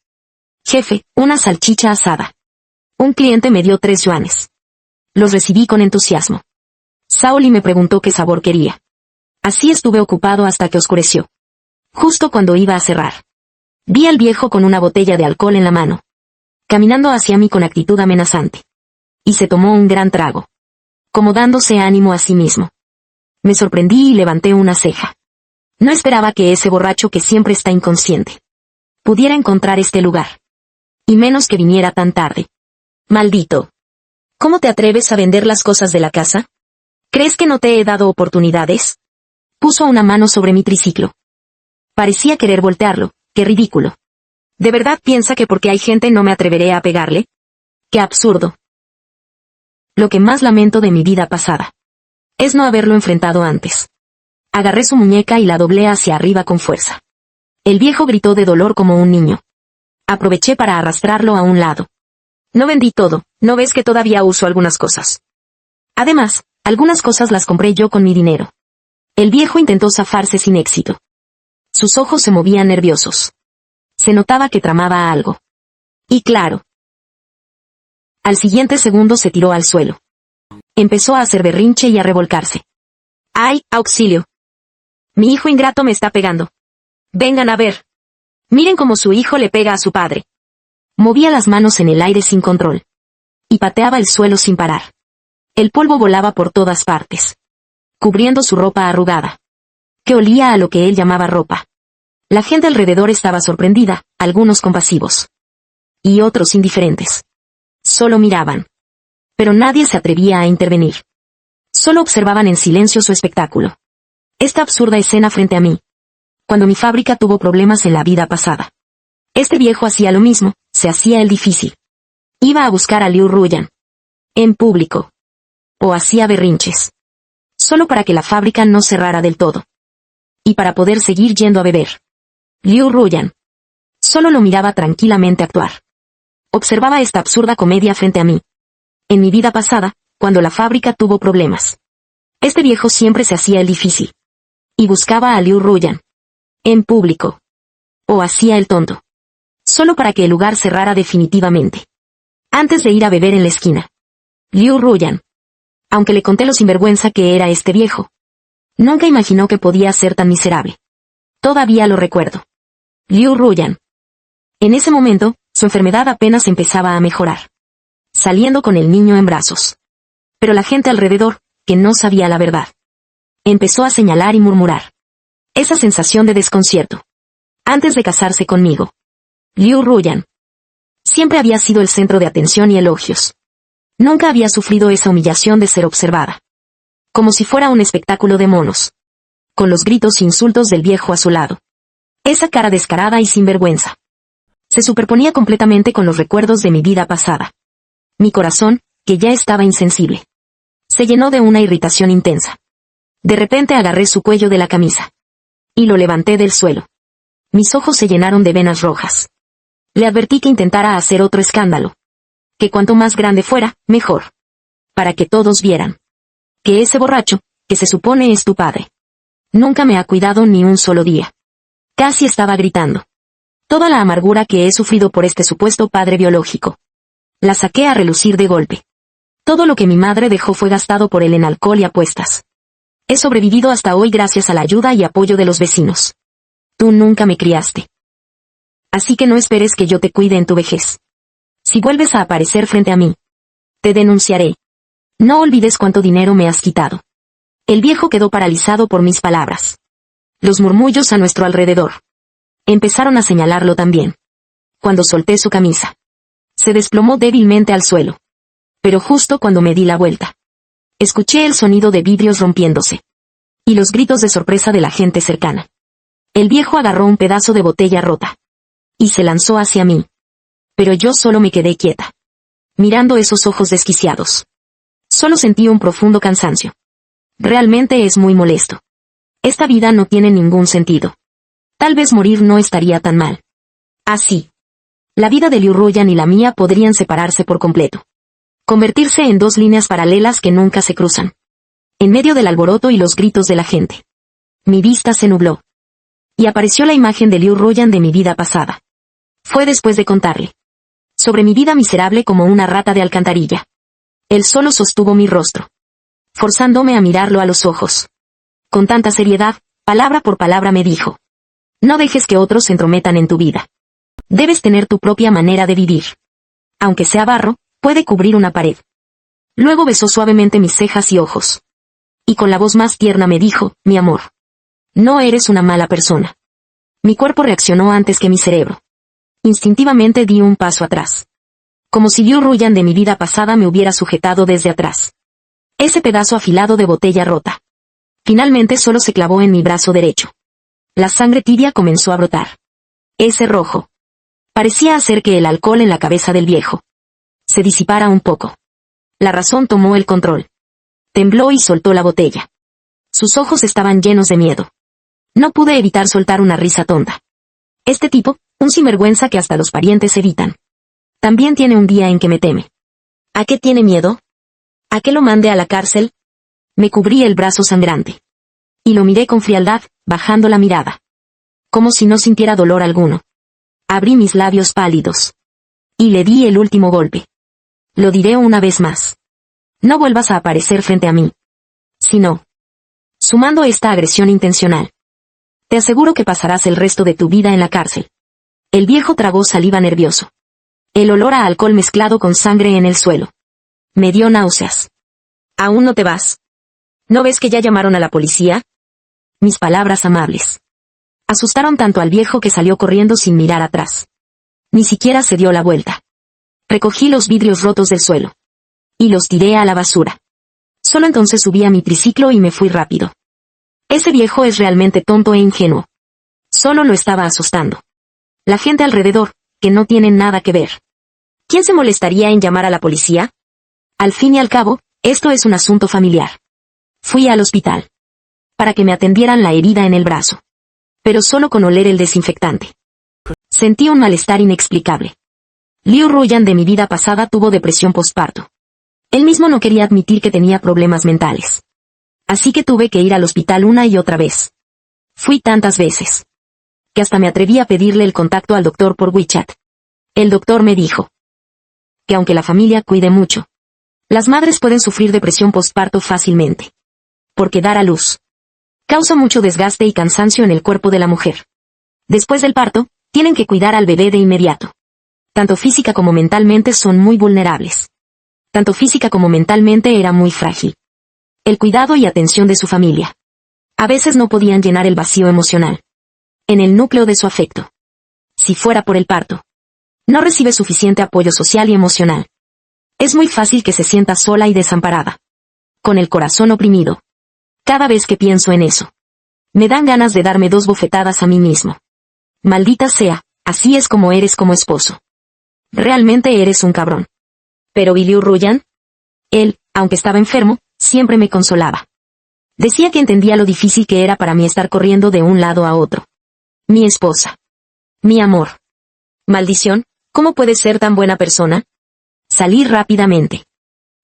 Speaker 1: Jefe, una salchicha asada. Un cliente me dio 3 yuanes. Los recibí con entusiasmo. Saoli me preguntó qué sabor quería. Así estuve ocupado hasta que oscureció. Justo cuando iba a cerrar. Vi al viejo con una botella de alcohol en la mano. Caminando hacia mí con actitud amenazante. Y se tomó un gran trago. Como dándose ánimo a sí mismo. Me sorprendí y levanté una ceja. No esperaba que ese borracho que siempre está inconsciente pudiera encontrar este lugar. Y menos que viniera tan tarde. Maldito. ¿Cómo te atreves a vender las cosas de la casa? ¿Crees que no te he dado oportunidades? Puso una mano sobre mi triciclo. Parecía querer voltearlo. ¡Qué ridículo! ¿De verdad piensa que porque hay gente no me atreveré a pegarle? ¡Qué absurdo! Lo que más lamento de mi vida pasada es no haberlo enfrentado antes. Agarré su muñeca y la doblé hacia arriba con fuerza. El viejo gritó de dolor como un niño. Aproveché para arrastrarlo a un lado. No vendí todo, ¿no ves que todavía uso algunas cosas? Además, algunas cosas las compré yo con mi dinero. El viejo intentó zafarse sin éxito. Sus ojos se movían nerviosos. Se notaba que tramaba algo. Y claro. Al siguiente segundo se tiró al suelo. Empezó a hacer berrinche y a revolcarse. ¡Ay, auxilio! Mi hijo ingrato me está pegando. Vengan a ver. Miren cómo su hijo le pega a su padre. Movía las manos en el aire sin control. Y pateaba el suelo sin parar. El polvo volaba por todas partes. Cubriendo su ropa arrugada. Que olía a lo que él llamaba ropa. La gente alrededor estaba sorprendida, algunos compasivos. Y otros indiferentes. Solo miraban. Pero nadie se atrevía a intervenir. Solo observaban en silencio su espectáculo. Esta absurda escena frente a mí. Cuando mi fábrica tuvo problemas en la vida pasada. Este viejo hacía lo mismo, se hacía el difícil. Iba a buscar a Liu Ruyan. En público. O hacía berrinches. Solo para que la fábrica no cerrara del todo. Y para poder seguir yendo a beber. Liu Ruyan. Solo lo miraba tranquilamente actuar. Observaba esta absurda comedia frente a mí. En mi vida pasada, cuando la fábrica tuvo problemas. Este viejo siempre se hacía el difícil. Y buscaba a Liu Ruyan. En público. O hacía el tonto. Solo para que el lugar cerrara definitivamente. Antes de ir a beber en la esquina. Liu Ruyan. Aunque le conté lo sinvergüenza que era este viejo. Nunca imaginó que podía ser tan miserable. Todavía lo recuerdo. Liu Ruyan. En ese momento, su enfermedad apenas empezaba a mejorar. Saliendo con el niño en brazos. Pero la gente alrededor, que no sabía la verdad. Empezó a señalar y murmurar. Esa sensación de desconcierto. Antes de casarse conmigo. Liu Ruyan. Siempre había sido el centro de atención y elogios. Nunca había sufrido esa humillación de ser observada. Como si fuera un espectáculo de monos. Con los gritos e insultos del viejo a su lado. Esa cara descarada y sin vergüenza. Se superponía completamente con los recuerdos de mi vida pasada. Mi corazón, que ya estaba insensible. Se llenó de una irritación intensa. De repente agarré su cuello de la camisa. Y lo levanté del suelo. Mis ojos se llenaron de venas rojas. Le advertí que intentara hacer otro escándalo. Que cuanto más grande fuera, mejor. Para que todos vieran. Que ese borracho, que se supone es tu padre. Nunca me ha cuidado ni un solo día. Casi estaba gritando. Toda la amargura que he sufrido por este supuesto padre biológico. La saqué a relucir de golpe. Todo lo que mi madre dejó fue gastado por él en alcohol y apuestas. He sobrevivido hasta hoy gracias a la ayuda y apoyo de los vecinos. Tú nunca me criaste. Así que no esperes que yo te cuide en tu vejez. Si vuelves a aparecer frente a mí, te denunciaré. No olvides cuánto dinero me has quitado. El viejo quedó paralizado por mis palabras. Los murmullos a nuestro alrededor empezaron a señalarlo también. Cuando solté su camisa, se desplomó débilmente al suelo. Pero justo cuando me di la vuelta, escuché el sonido de vidrios rompiéndose y los gritos de sorpresa de la gente cercana. El viejo agarró un pedazo de botella rota y se lanzó hacia mí. Pero yo solo me quedé quieta, mirando esos ojos desquiciados. Solo sentí un profundo cansancio. Realmente es muy molesto. Esta vida no tiene ningún sentido. Tal vez morir no estaría tan mal. Así, la vida de Liu Ruyan y la mía podrían separarse por completo. Convertirse en dos líneas paralelas que nunca se cruzan. En medio del alboroto y los gritos de la gente, mi vista se nubló. Y apareció la imagen de Liu Ruyan de mi vida pasada. Fue después de contarle sobre mi vida miserable como una rata de alcantarilla. Él solo sostuvo mi rostro, forzándome a mirarlo a los ojos. Con tanta seriedad, palabra por palabra me dijo: no dejes que otros se entrometan en tu vida. Debes tener tu propia manera de vivir. Aunque sea barro, puede cubrir una pared. Luego besó suavemente mis cejas y ojos. Y con la voz más tierna me dijo: mi amor, no eres una mala persona. Mi cuerpo reaccionó antes que mi cerebro. Instintivamente di un paso atrás. Como si Liu Ruyan de mi vida pasada me hubiera sujetado desde atrás. Ese pedazo afilado de botella rota finalmente solo se clavó en mi brazo derecho. La sangre tibia comenzó a brotar. Ese rojo parecía hacer que el alcohol en la cabeza del viejo se disipara un poco. La razón tomó el control. Tembló y soltó la botella. Sus ojos estaban llenos de miedo. No pude evitar soltar una risa tonta. Este tipo, un sinvergüenza que hasta los parientes evitan, también tiene un día en que me teme. ¿A qué tiene miedo? ¿A qué lo mande a la cárcel? Me cubrí el brazo sangrante. Y lo miré con frialdad, bajando la mirada. Como si no sintiera dolor alguno. Abrí mis labios pálidos. Y le di el último golpe. Lo diré una vez más. No vuelvas a aparecer frente a mí. Si no, sumando esta agresión intencional, te aseguro que pasarás el resto de tu vida en la cárcel. El viejo tragó saliva nervioso. El olor a alcohol mezclado con sangre en el suelo me dio náuseas. ¿Aún no te vas? ¿No ves que ya llamaron a la policía? Mis palabras amables asustaron tanto al viejo que salió corriendo sin mirar atrás. Ni siquiera se dio la vuelta. Recogí los vidrios rotos del suelo y los tiré a la basura. Solo entonces subí a mi triciclo y me fui rápido. Ese viejo es realmente tonto e ingenuo. Solo lo estaba asustando. La gente alrededor, que no tiene nada que ver. ¿Quién se molestaría en llamar a la policía? Al fin y al cabo, esto es un asunto familiar. Fui al hospital para que me atendieran la herida en el brazo. Pero solo con oler el desinfectante sentí un malestar inexplicable. Liu Ruyan de mi vida pasada tuvo depresión postparto. Él mismo no quería admitir que tenía problemas mentales. Así que tuve que ir al hospital una y otra vez. Fui tantas veces que hasta me atreví a pedirle el contacto al doctor por WeChat. El doctor me dijo que aunque la familia cuide mucho, las madres pueden sufrir depresión postparto fácilmente. Porque dar a luz causa mucho desgaste y cansancio en el cuerpo de la mujer. Después del parto, tienen que cuidar al bebé de inmediato. Tanto física como mentalmente son muy vulnerables. Tanto física como mentalmente era muy frágil. El cuidado y atención de su familia a veces no podían llenar el vacío emocional en el núcleo de su afecto. Si fuera por el parto, no recibe suficiente apoyo social y emocional. Es muy fácil que se sienta sola y desamparada, con el corazón oprimido. Cada vez que pienso en eso, me dan ganas de darme 2 bofetadas a mí mismo. Maldita sea, así es como eres como esposo. Realmente eres un cabrón. Pero ¿y Liu Ruyan? Él, aunque estaba enfermo, siempre me consolaba. Decía que entendía lo difícil que era para mí estar corriendo de un lado a otro. Mi esposa. Mi amor. Maldición, ¿cómo puedes ser tan buena persona? Salí rápidamente.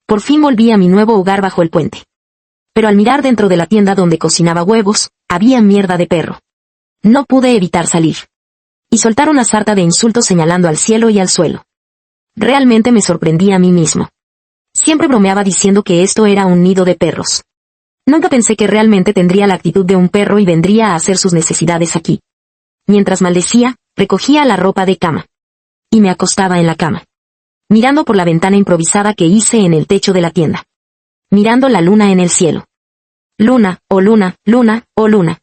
Speaker 1: Por fin volví a mi nuevo hogar bajo el puente. Pero al mirar dentro de la tienda donde cocinaba huevos, había mierda de perro. No pude evitar salir y soltar una sarta de insultos señalando al cielo y al suelo. Realmente me sorprendí a mí mismo. Siempre bromeaba diciendo que esto era un nido de perros. Nunca pensé que realmente tendría la actitud de un perro y vendría a hacer sus necesidades aquí. Mientras maldecía, recogía la ropa de cama y me acostaba en la cama, mirando por la ventana improvisada que hice en el techo de la tienda, mirando la luna en el cielo. Luna, oh luna, luna, oh luna.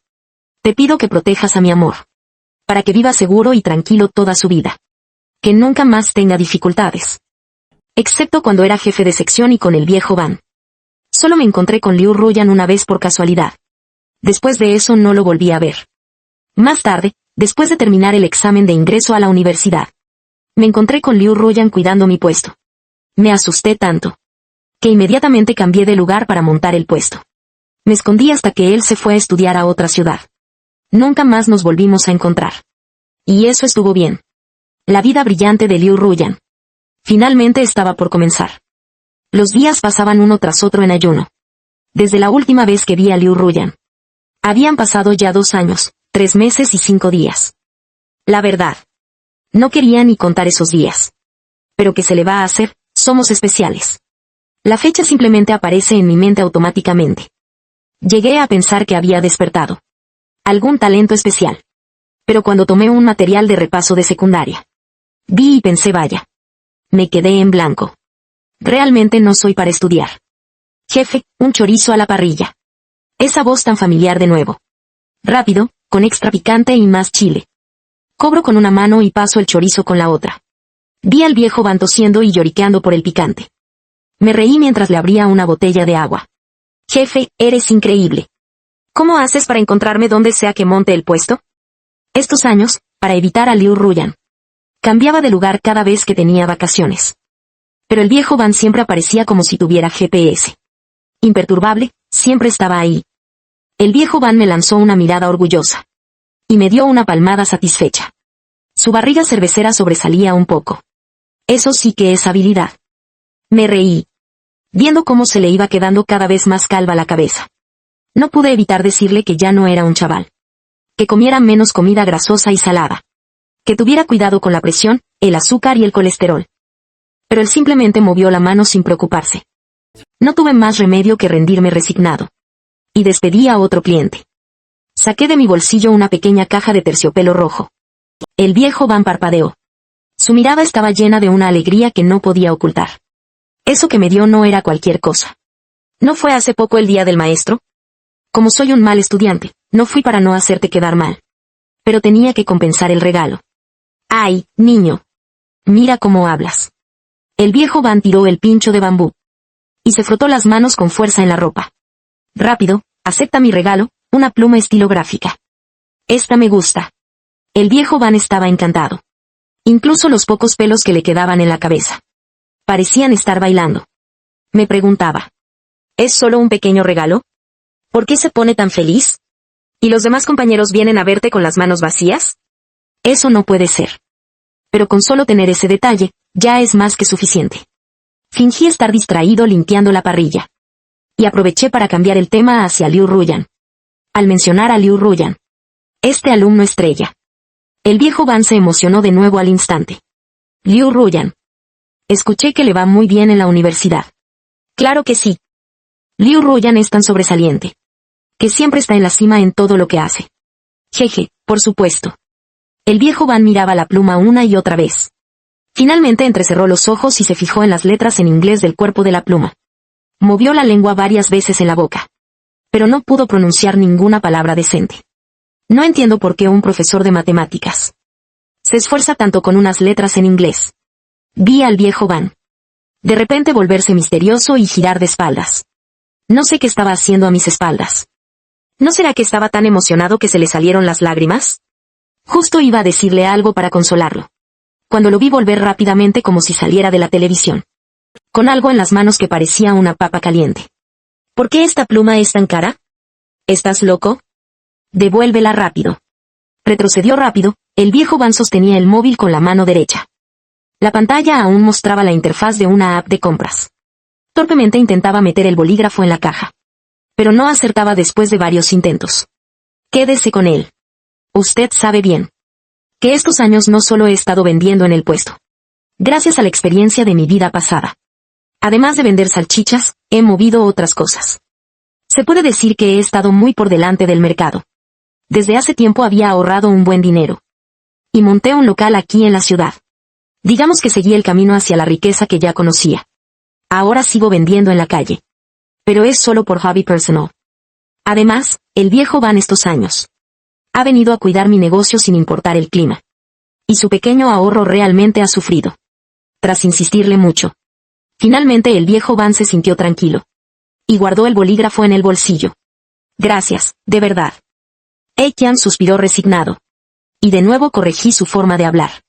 Speaker 1: Te pido que protejas a mi amor. Para que viva seguro y tranquilo toda su vida. Que nunca más tenga dificultades. Excepto cuando era jefe de sección y con el viejo Van. Solo me encontré con Liu Ruyan una vez por casualidad. Después de eso no lo volví a ver. Más tarde, después de terminar el examen de ingreso a la universidad, me encontré con Liu Ruyan cuidando mi puesto. Me asusté tanto, que inmediatamente cambié de lugar para montar el puesto. Me escondí hasta que él se fue a estudiar a otra ciudad. Nunca más nos volvimos a encontrar. Y eso estuvo bien. La vida brillante de Liu Ruyan. Finalmente estaba por comenzar. Los días pasaban uno tras otro en ayuno. Desde la última vez que vi a Liu Ruyan. Habían pasado ya 2 años, 3 meses y 5 días. La verdad. No quería ni contar esos días. Pero ¿qué se le va a hacer? Somos especiales. La fecha simplemente aparece en mi mente automáticamente. Llegué a pensar que había despertado algún talento especial. Pero cuando tomé un material de repaso de secundaria, vi y pensé vaya. Me quedé en blanco. Realmente no soy para estudiar. Jefe, un chorizo a la parrilla. Esa voz tan familiar de nuevo. Rápido, con extra picante y más chile. Cobro con una mano y paso el chorizo con la otra. Vi al viejo Van tosiendo y lloriqueando por el picante. Me reí mientras le abría una botella de agua. Jefe, eres increíble. ¿Cómo haces para encontrarme donde sea que monte el puesto? Estos años, para evitar a Liu Ruyan. Cambiaba de lugar cada vez que tenía vacaciones. Pero el viejo Van siempre aparecía como si tuviera GPS. Imperturbable, siempre estaba ahí. El viejo Van me lanzó una mirada orgullosa. Y me dio una palmada satisfecha. Su barriga cervecera sobresalía un poco. Eso sí que es habilidad. Me reí, viendo cómo se le iba quedando cada vez más calva la cabeza. No pude evitar decirle que ya no era un chaval. Que comiera menos comida grasosa y salada. Que tuviera cuidado con la presión, el azúcar y el colesterol. Pero él simplemente movió la mano sin preocuparse. No tuve más remedio que rendirme resignado. Y despedí a otro cliente. Saqué de mi bolsillo una pequeña caja de terciopelo rojo. El viejo Van parpadeó. Su mirada estaba llena de una alegría que no podía ocultar. Eso que me dio no era cualquier cosa. ¿No fue hace poco el día del maestro? Como soy un mal estudiante, no fui para no hacerte quedar mal. Pero tenía que compensar el regalo. ¡Ay, niño! Mira cómo hablas. El viejo Van tiró el pincho de bambú. Y se frotó las manos con fuerza en la ropa. Rápido, acepta mi regalo, una pluma estilográfica. Esta me gusta. El viejo Van estaba encantado. Incluso los pocos pelos que le quedaban en la cabeza parecían estar bailando. Me preguntaba. ¿Es solo un pequeño regalo? ¿Por qué se pone tan feliz? ¿Y los demás compañeros vienen a verte con las manos vacías? Eso no puede ser. Pero con solo tener ese detalle, ya es más que suficiente. Fingí estar distraído limpiando la parrilla. Y aproveché para cambiar el tema hacia Liu Ruyan. Al mencionar a Liu Ruyan, este alumno estrella, el viejo Van se emocionó de nuevo al instante. Liu Ruyan. Escuché que le va muy bien en la universidad. Claro que sí. Liu Ruyan es tan sobresaliente. Que siempre está en la cima en todo lo que hace. Jeje, por supuesto. El viejo Van miraba la pluma una y otra vez. Finalmente entrecerró los ojos y se fijó en las letras en inglés del cuerpo de la pluma. Movió la lengua varias veces en la boca. Pero no pudo pronunciar ninguna palabra decente. No entiendo por qué un profesor de matemáticas se esfuerza tanto con unas letras en inglés. Vi al viejo Van. De repente volverse misterioso y girar de espaldas. No sé qué estaba haciendo a mis espaldas. ¿No será que estaba tan emocionado que se le salieron las lágrimas? Justo iba a decirle algo para consolarlo. Cuando lo vi volver rápidamente como si saliera de la televisión. Con algo en las manos que parecía una papa caliente. ¿Por qué esta pluma es tan cara? ¿Estás loco? Devuélvela rápido. Retrocedió rápido, el viejo Van sostenía el móvil con la mano derecha. La pantalla aún mostraba la interfaz de una app de compras. Torpemente intentaba meter el bolígrafo en la caja. Pero no acertaba después de varios intentos. Quédese con él. Usted sabe bien que estos años no solo he estado vendiendo en el puesto. Gracias a la experiencia de mi vida pasada. Además de vender salchichas, he movido otras cosas. Se puede decir que he estado muy por delante del mercado. Desde hace tiempo había ahorrado un buen dinero. Y monté un local aquí en la ciudad. Digamos que seguí el camino hacia la riqueza que ya conocía. Ahora sigo vendiendo en la calle. Pero es solo por hobby personal. Además, el viejo Van estos años ha venido a cuidar mi negocio sin importar el clima. Y su pequeño ahorro realmente ha sufrido. Tras insistirle mucho, finalmente el viejo Van se sintió tranquilo. Y guardó el bolígrafo en el bolsillo. Gracias, de verdad. Ekian suspiró resignado. Y de nuevo corregí su forma de hablar.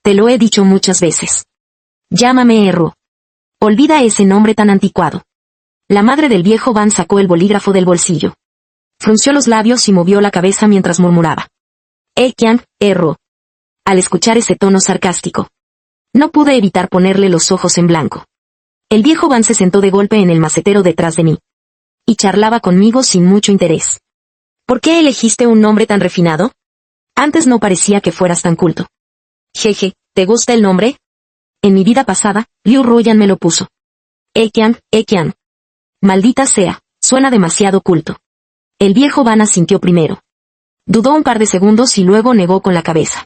Speaker 1: Te lo he dicho muchas veces. Llámame Erro. Olvida ese nombre tan anticuado. La madre del viejo Van sacó el bolígrafo del bolsillo. Frunció los labios y movió la cabeza mientras murmuraba. Ekian, Erro. Al escuchar ese tono sarcástico, no pude evitar ponerle los ojos en blanco. El viejo Van se sentó de golpe en el macetero detrás de mí. Y charlaba conmigo sin mucho interés. ¿Por qué elegiste un nombre tan refinado? Antes no parecía que fueras tan culto. Jeje, ¿te gusta el nombre? En mi vida pasada, Liu Ruyan me lo puso. Ekian, Ekian. Maldita sea, suena demasiado culto. El viejo Van asintió primero. Dudó un par de segundos y luego negó con la cabeza.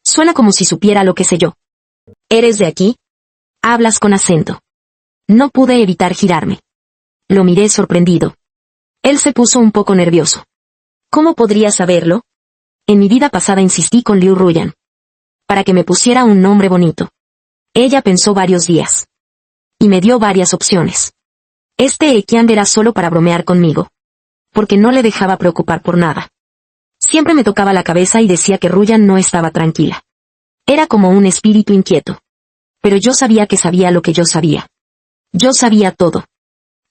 Speaker 1: Suena como si supiera lo que sé yo. ¿Eres de aquí? Hablas con acento. No pude evitar girarme. Lo miré sorprendido. Él se puso un poco nervioso. ¿Cómo podría saberlo? En mi vida pasada insistí con Liu Ruyan. Para que me pusiera un nombre bonito. Ella pensó varios días. Y me dio varias opciones. Este Ekian era solo para bromear conmigo. Porque no le dejaba preocupar por nada. Siempre me tocaba la cabeza y decía que Ruyan no estaba tranquila. Era como un espíritu inquieto. Pero yo sabía que sabía lo que yo sabía. Yo sabía todo.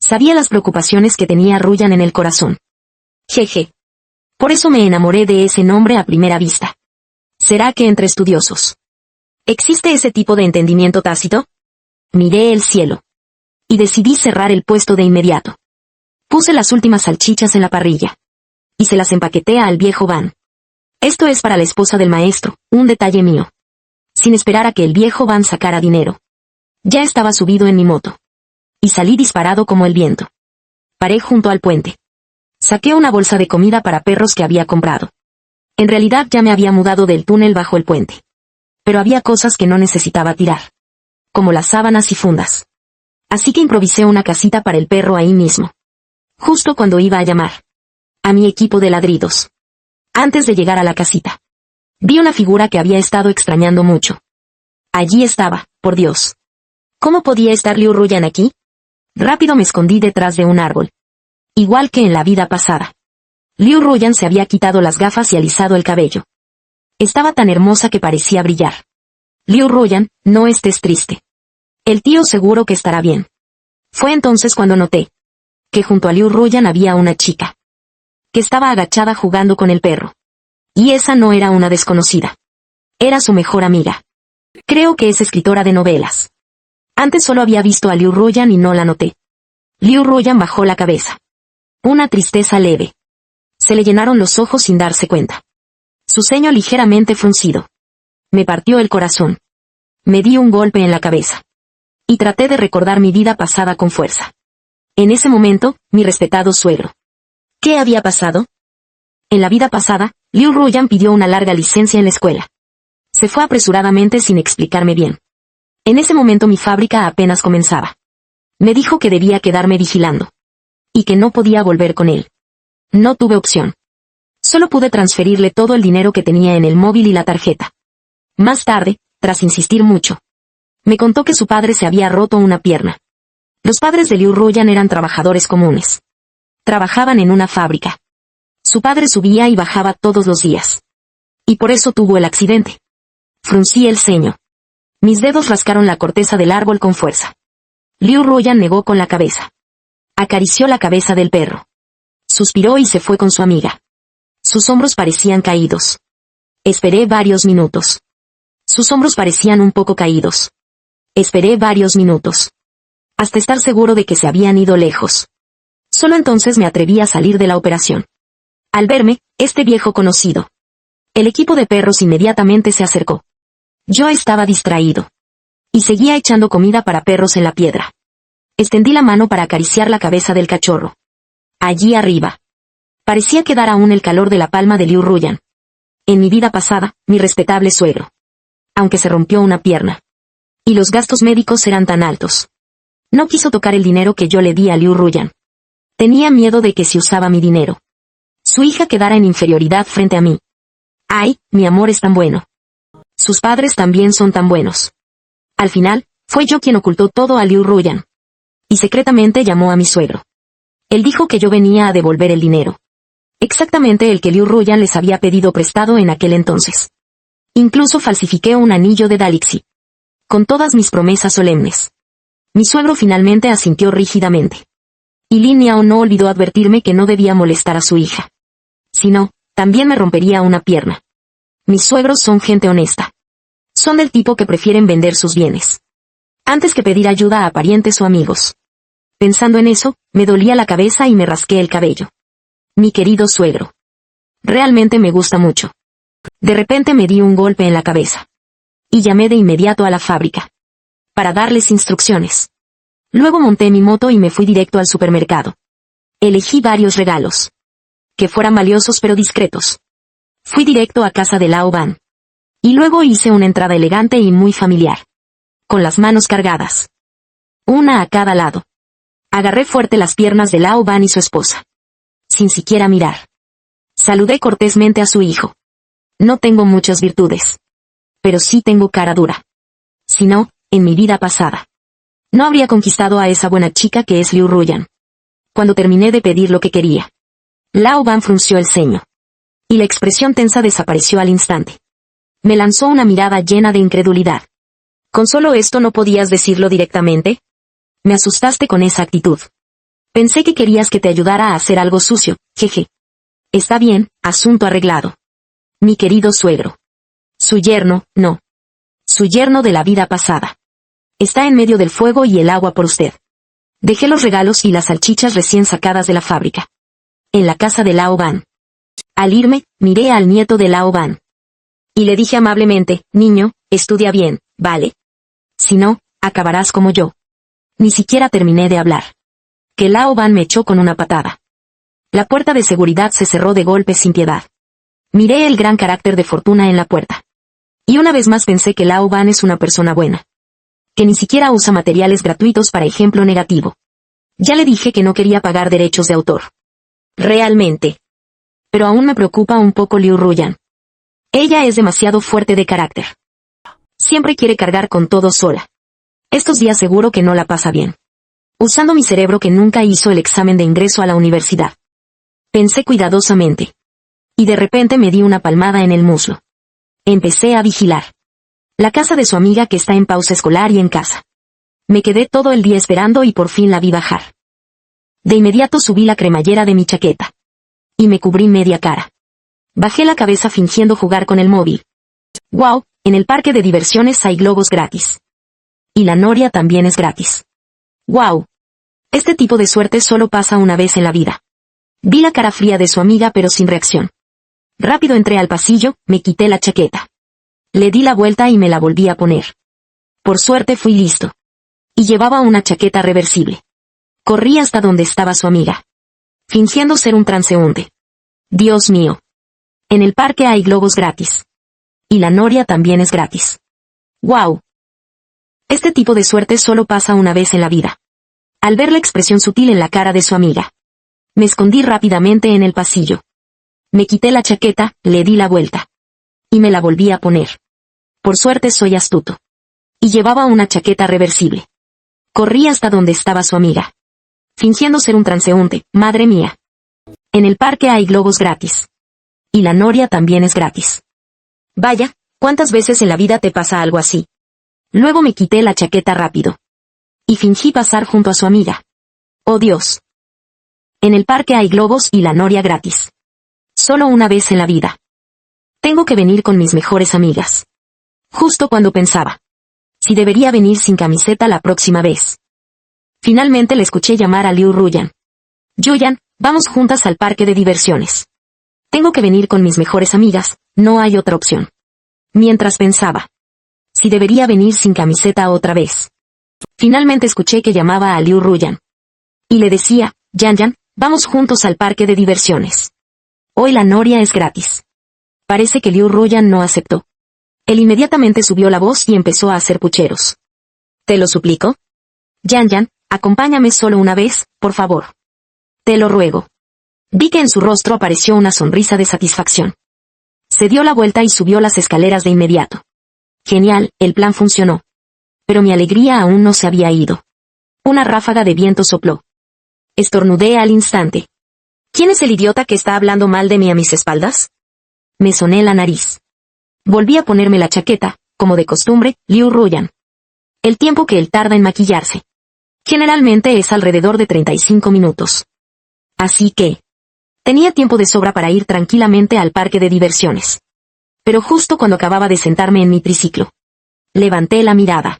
Speaker 1: Sabía las preocupaciones que tenía Ruyan en el corazón. Jeje. Por eso me enamoré de ese nombre a primera vista. ¿Será que entre estudiosos existe ese tipo de entendimiento tácito? Miré el cielo. Y decidí cerrar el puesto de inmediato. Puse las últimas salchichas en la parrilla. Y se las empaqueté al viejo Van. Esto es para la esposa del maestro, un detalle mío. Sin esperar a que el viejo Van sacara dinero. Ya estaba subido en mi moto. Y salí disparado como el viento. Paré junto al puente. Saqué una bolsa de comida para perros que había comprado. En realidad ya me había mudado del túnel bajo el puente. Pero había cosas que no necesitaba tirar. Como las sábanas y fundas. Así que improvisé una casita para el perro ahí mismo. Justo cuando iba a llamar a mi equipo de ladridos. Antes de llegar a la casita, vi una figura que había estado extrañando mucho. Allí estaba, por Dios. ¿Cómo podía estar Liu Ruyan aquí? Rápido me escondí detrás de un árbol. Igual que en la vida pasada. Liu Ruyan se había quitado las gafas y alisado el cabello. Estaba tan hermosa que parecía brillar. Liu Ruyan, no estés triste. El tío seguro que estará bien. Fue entonces cuando noté que junto a Liu Ruyan había una chica que estaba agachada jugando con el perro. Y esa no era una desconocida. Era su mejor amiga. Creo que es escritora de novelas. Antes solo había visto a Liu Ruyan y no la noté. Liu Ruyan bajó la cabeza. Una tristeza leve. Se le llenaron los ojos sin darse cuenta. Su ceño ligeramente fruncido. Me partió el corazón. Me di un golpe en la cabeza. Y traté de recordar mi vida pasada con fuerza. En ese momento, mi respetado suegro. ¿Qué había pasado? En la vida pasada, Liu Ruyan pidió una larga licencia en la escuela. Se fue apresuradamente sin explicarme bien. En ese momento mi fábrica apenas comenzaba. Me dijo que debía quedarme vigilando. Y que no podía volver con él. No tuve opción. Solo pude transferirle todo el dinero que tenía en el móvil y la tarjeta. Más tarde, tras insistir mucho, me contó que su padre se había roto una pierna. Los padres de Liu Ruyan eran trabajadores comunes. Trabajaban en una fábrica. Su padre subía y bajaba todos los días. Y por eso tuvo el accidente. Fruncí el ceño. Mis dedos rascaron la corteza del árbol con fuerza. Liu Ruyan negó con la cabeza. Acarició la cabeza del perro. Suspiró y se fue con su amiga. Sus hombros parecían caídos. Esperé varios minutos. Sus hombros parecían un poco caídos. Esperé varios minutos. Hasta estar seguro de que se habían ido lejos. Solo entonces me atreví a salir de la operación. Al verme, este viejo conocido. El equipo de perros inmediatamente se acercó. Yo estaba distraído. Y seguía echando comida para perros en la piedra. Extendí la mano para acariciar la cabeza del cachorro. Allí arriba. Parecía quedar aún el calor de la palma de Liu Ruyan. En mi vida pasada, mi respetable suegro. Aunque se rompió una pierna. Y los gastos médicos eran tan altos. No quiso tocar el dinero que yo le di a Liu Ruyan. Tenía miedo de que si usaba mi dinero, su hija quedara en inferioridad frente a mí. Ay, mi amor es tan bueno. Sus padres también son tan buenos. Al final, fue yo quien ocultó todo a Liu Ruyan. Y secretamente llamó a mi suegro. Él dijo que yo venía a devolver el dinero. Exactamente el que Liu Ruyan les había pedido prestado en aquel entonces. Incluso falsifiqué un anillo de Dalixi. Con todas mis promesas solemnes. Mi suegro finalmente asintió rígidamente. Y Lin Niao no olvidó advertirme que no debía molestar a su hija. Si no, también me rompería una pierna. Mis suegros son gente honesta. Son del tipo que prefieren vender sus bienes antes que pedir ayuda a parientes o amigos. Pensando en eso, me dolía la cabeza y me rasqué el cabello. Mi querido suegro. Realmente me gusta mucho. De repente me di un golpe en la cabeza. Y llamé de inmediato a la fábrica. Para darles instrucciones. Luego monté mi moto y me fui directo al supermercado. Elegí varios regalos. Que fueran valiosos pero discretos. Fui directo a casa de Lao Ban. Y luego hice una entrada elegante y muy familiar. Con las manos cargadas. Una a cada lado. Agarré fuerte las piernas de Lao Ban y su esposa. Sin siquiera mirar. Saludé cortésmente a su hijo. No tengo muchas virtudes. Pero sí tengo cara dura. Si no, en mi vida pasada, no habría conquistado a esa buena chica que es Liu Ruyan. Cuando terminé de pedir lo que quería, Lao Ban frunció el ceño. Y la expresión tensa desapareció al instante. Me lanzó una mirada llena de incredulidad. ¿Con solo esto no podías decirlo directamente? Me asustaste con esa actitud. Pensé que querías que te ayudara a hacer algo sucio, jeje. Está bien, asunto arreglado. Mi querido suegro. Su yerno, no. Su yerno de la vida pasada. Está en medio del fuego y el agua por usted. Dejé los regalos y las salchichas recién sacadas de la fábrica. En la casa de Lao Ban. Al irme, miré al nieto de Lao Ban. Y le dije amablemente, niño, estudia bien, ¿vale? Si no, acabarás como yo. Ni siquiera terminé de hablar. Que Lao Ban me echó con una patada. La puerta de seguridad se cerró de golpe sin piedad. Miré el gran carácter de Fortuna en la puerta. Y una vez más pensé que Lao Ban es una persona buena. Que ni siquiera usa materiales gratuitos para ejemplo negativo. Ya le dije que no quería pagar derechos de autor. Realmente. Pero aún me preocupa un poco Liu Ruyan. Ella es demasiado fuerte de carácter. Siempre quiere cargar con todo sola. Estos días seguro que no la pasa bien. Usando mi cerebro que nunca hizo el examen de ingreso a la universidad. Pensé cuidadosamente. Y de repente me di una palmada en el muslo. Empecé a vigilar. La casa de su amiga que está en pausa escolar y en casa. Me quedé todo el día esperando y por fin la vi bajar. De inmediato subí la cremallera de mi chaqueta. Y me cubrí media cara. Bajé la cabeza fingiendo jugar con el móvil. ¡Wow! En el parque de diversiones hay globos gratis. Y la noria también es gratis. ¡Wow! Este tipo de suerte solo pasa una vez en la vida. Vi la cara fría de su amiga pero sin reacción. Rápido entré al pasillo, me quité la chaqueta. Le di la vuelta y me la volví a poner. Por suerte fui listo. Y llevaba una chaqueta reversible. Corrí hasta donde estaba su amiga. Fingiendo ser un transeúnte. Dios mío. En el parque hay globos gratis. Y la noria también es gratis. ¡Wow! Este tipo de suerte solo pasa una vez en la vida. Al ver la expresión sutil en la cara de su amiga. Me escondí rápidamente en el pasillo. Me quité la chaqueta, le di la vuelta. Y me la volví a poner. Por suerte soy astuto. Y llevaba una chaqueta reversible. Corrí hasta donde estaba su amiga. Fingiendo ser un transeúnte, madre mía. En el parque hay globos gratis. Y la noria también es gratis. Vaya, ¿cuántas veces en la vida te pasa algo así? Luego me quité la chaqueta rápido. Y fingí pasar junto a su amiga. ¡Oh Dios! En el parque hay globos y la noria gratis. Solo una vez en la vida. Tengo que venir con mis mejores amigas. Justo cuando pensaba. Si debería venir sin camiseta la próxima vez. Finalmente le escuché llamar a Liu Ruyan. Yuyan, vamos juntas al parque de diversiones. Tengo que venir con mis mejores amigas, no hay otra opción. Mientras pensaba. Si debería venir sin camiseta otra vez. Finalmente escuché que llamaba a Liu Ruyan. Y le decía, Yan, vamos juntos al parque de diversiones. Hoy la noria es gratis. Parece que Liu Ruyan no aceptó. Él inmediatamente subió la voz y empezó a hacer pucheros. ¿Te lo suplico? Yan, acompáñame solo una vez, por favor. Te lo ruego. Vi que en su rostro apareció una sonrisa de satisfacción. Se dio la vuelta y subió las escaleras de inmediato. Genial, el plan funcionó. Pero mi alegría aún no se había ido. Una ráfaga de viento sopló. Estornudé al instante. ¿Quién es el idiota que está hablando mal de mí a mis espaldas? Me soné la nariz. Volví a ponerme la chaqueta, como de costumbre, Liu Ruyan. El tiempo que él tarda en maquillarse. Generalmente es alrededor de 35 minutos. Así que tenía tiempo de sobra para ir tranquilamente al parque de diversiones. Pero justo cuando acababa de sentarme en mi triciclo, levanté la mirada.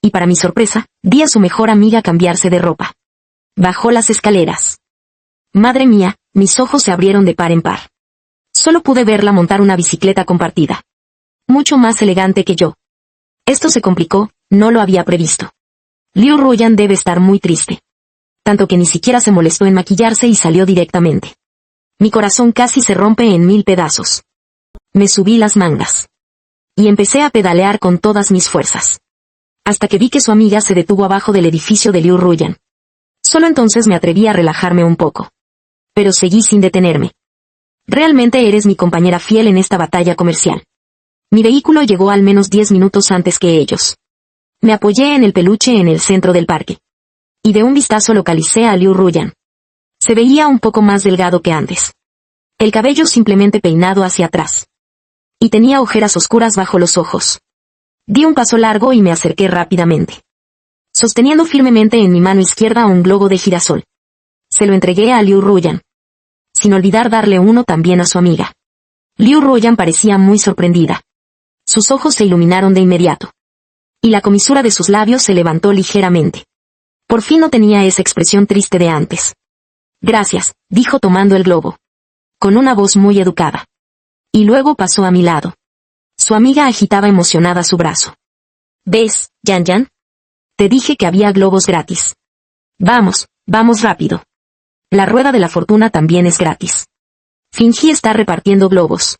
Speaker 1: Y para mi sorpresa, vi a su mejor amiga cambiarse de ropa. Bajó las escaleras. Madre mía, mis ojos se abrieron de par en par. Solo pude verla montar una bicicleta compartida. Mucho más elegante que yo. Esto se complicó, no lo había previsto. Liu Ruyan debe estar muy triste. Tanto que ni siquiera se molestó en maquillarse y salió directamente. Mi corazón casi se rompe en 1000 pedazos. Me subí las mangas. Y empecé a pedalear con todas mis fuerzas. Hasta que vi que su amiga se detuvo abajo del edificio de Liu Ruyan. Solo entonces me atreví a relajarme un poco. Pero seguí sin detenerme. Realmente eres mi compañera fiel en esta batalla comercial. Mi vehículo llegó al menos 10 minutos antes que ellos. Me apoyé en el peluche en el centro del parque. Y de un vistazo localicé a Liu Ruyan. Se veía un poco más delgado que antes. El cabello simplemente peinado hacia atrás. Y tenía ojeras oscuras bajo los ojos. Di un paso largo y me acerqué rápidamente. Sosteniendo firmemente en mi mano izquierda un globo de girasol. Se lo entregué a Liu Ruyan. Sin olvidar darle uno también a su amiga. Liu Ruyan parecía muy sorprendida. Sus ojos se iluminaron de inmediato. Y la comisura de sus labios se levantó ligeramente. Por fin no tenía esa expresión triste de antes. Gracias, dijo tomando el globo. Con una voz muy educada. Y luego pasó a mi lado. Su amiga agitaba emocionada su brazo. ¿Ves, Yan Yan? Te dije que había globos gratis. Vamos, vamos rápido. La rueda de la fortuna también es gratis. Fingí estar repartiendo globos.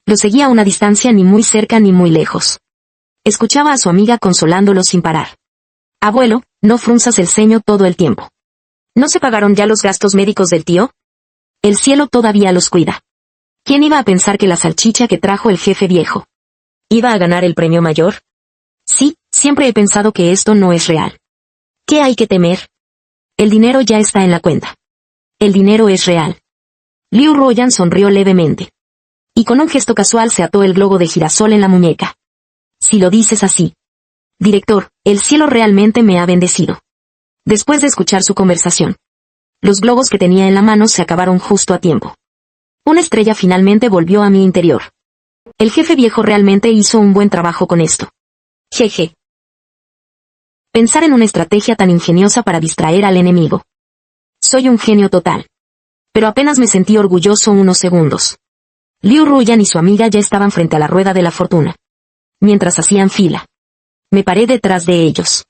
Speaker 1: Lo seguía a una distancia ni muy cerca ni muy lejos. Escuchaba a su amiga consolándolo sin parar. Abuelo, no frunzas el ceño todo el tiempo. ¿No se pagaron ya los gastos médicos del tío? El cielo todavía los cuida. ¿Quién iba a pensar que la salchicha que trajo el jefe viejo iba a ganar el premio mayor? Sí, siempre he pensado que esto no es real. ¿Qué hay que temer? El dinero ya está en la cuenta. El dinero es real. Liu Ruyan sonrió levemente. Y con un gesto casual se ató el globo de girasol en la muñeca. Si lo dices así. Director, el cielo realmente me ha bendecido. Después de escuchar su conversación. Los globos que tenía en la mano se acabaron justo a tiempo. Una estrella finalmente volvió a mi interior. El jefe viejo realmente hizo un buen trabajo con esto. Jeje. Pensar en una estrategia tan ingeniosa para distraer al enemigo. Soy un genio total. Pero apenas me sentí orgulloso unos segundos. Liu Ruyan y su amiga ya estaban frente a la rueda de la fortuna. Mientras hacían fila. Me paré detrás de ellos.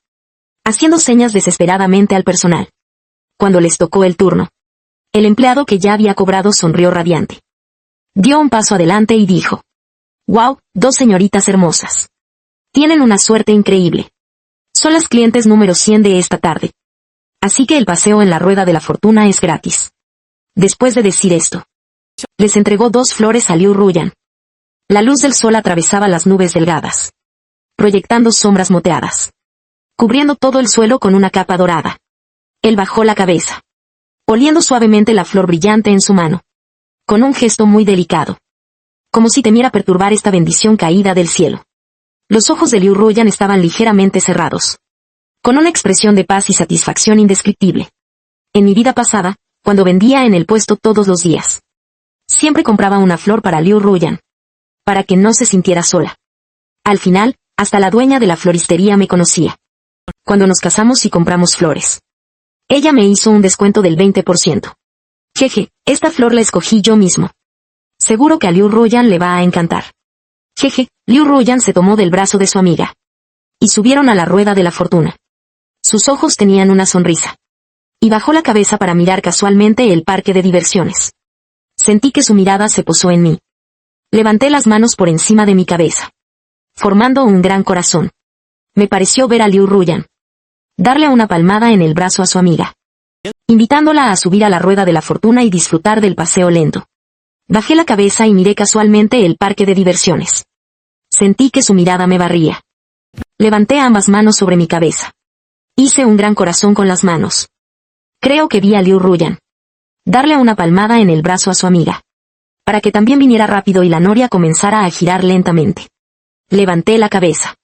Speaker 1: Haciendo señas desesperadamente al personal. Cuando les tocó el turno. El empleado que ya había cobrado sonrió radiante. Dio un paso adelante y dijo. «Wow, dos señoritas hermosas. Tienen una suerte increíble. Son las clientes número 100 de esta tarde. Así que el paseo en la rueda de la fortuna es gratis». Después de decir esto, les entregó 2 flores a Liu Ruyan. La luz del sol atravesaba las nubes delgadas, proyectando sombras moteadas, cubriendo todo el suelo con una capa dorada. Él bajó la cabeza, oliendo suavemente la flor brillante en su mano, con un gesto muy delicado, como si temiera perturbar esta bendición caída del cielo. Los ojos de Liu Ruyan estaban ligeramente cerrados, con una expresión de paz y satisfacción indescriptible. En mi vida pasada, cuando vendía en el puesto todos los días, siempre compraba una flor para Liu Ruyan, para que no se sintiera sola. Al final, hasta la dueña de la floristería me conocía. Cuando nos casamos y compramos flores, ella me hizo un descuento del 20%. Jeje, esta flor la escogí yo mismo. Seguro que a Liu Ruyan le va a encantar. Jeje, Liu Ruyan se tomó del brazo de su amiga. Y subieron a la rueda de la fortuna. Sus ojos tenían una sonrisa. Y bajó la cabeza para mirar casualmente el parque de diversiones. Sentí que su mirada se posó en mí. Levanté las manos por encima de mi cabeza, formando un gran corazón. Me pareció ver a Liu Ruyan darle una palmada en el brazo a su amiga. invitándola a subir a la rueda de la fortuna y disfrutar del paseo lento. Bajé la cabeza y miré casualmente el parque de diversiones. Sentí que su mirada me barría. Levanté ambas manos sobre mi cabeza. Hice un gran corazón con las manos. Creo que vi a Liu Ruyan darle una palmada en el brazo a su amiga, para que también viniera rápido y la noria comenzara a girar lentamente. Levanté la cabeza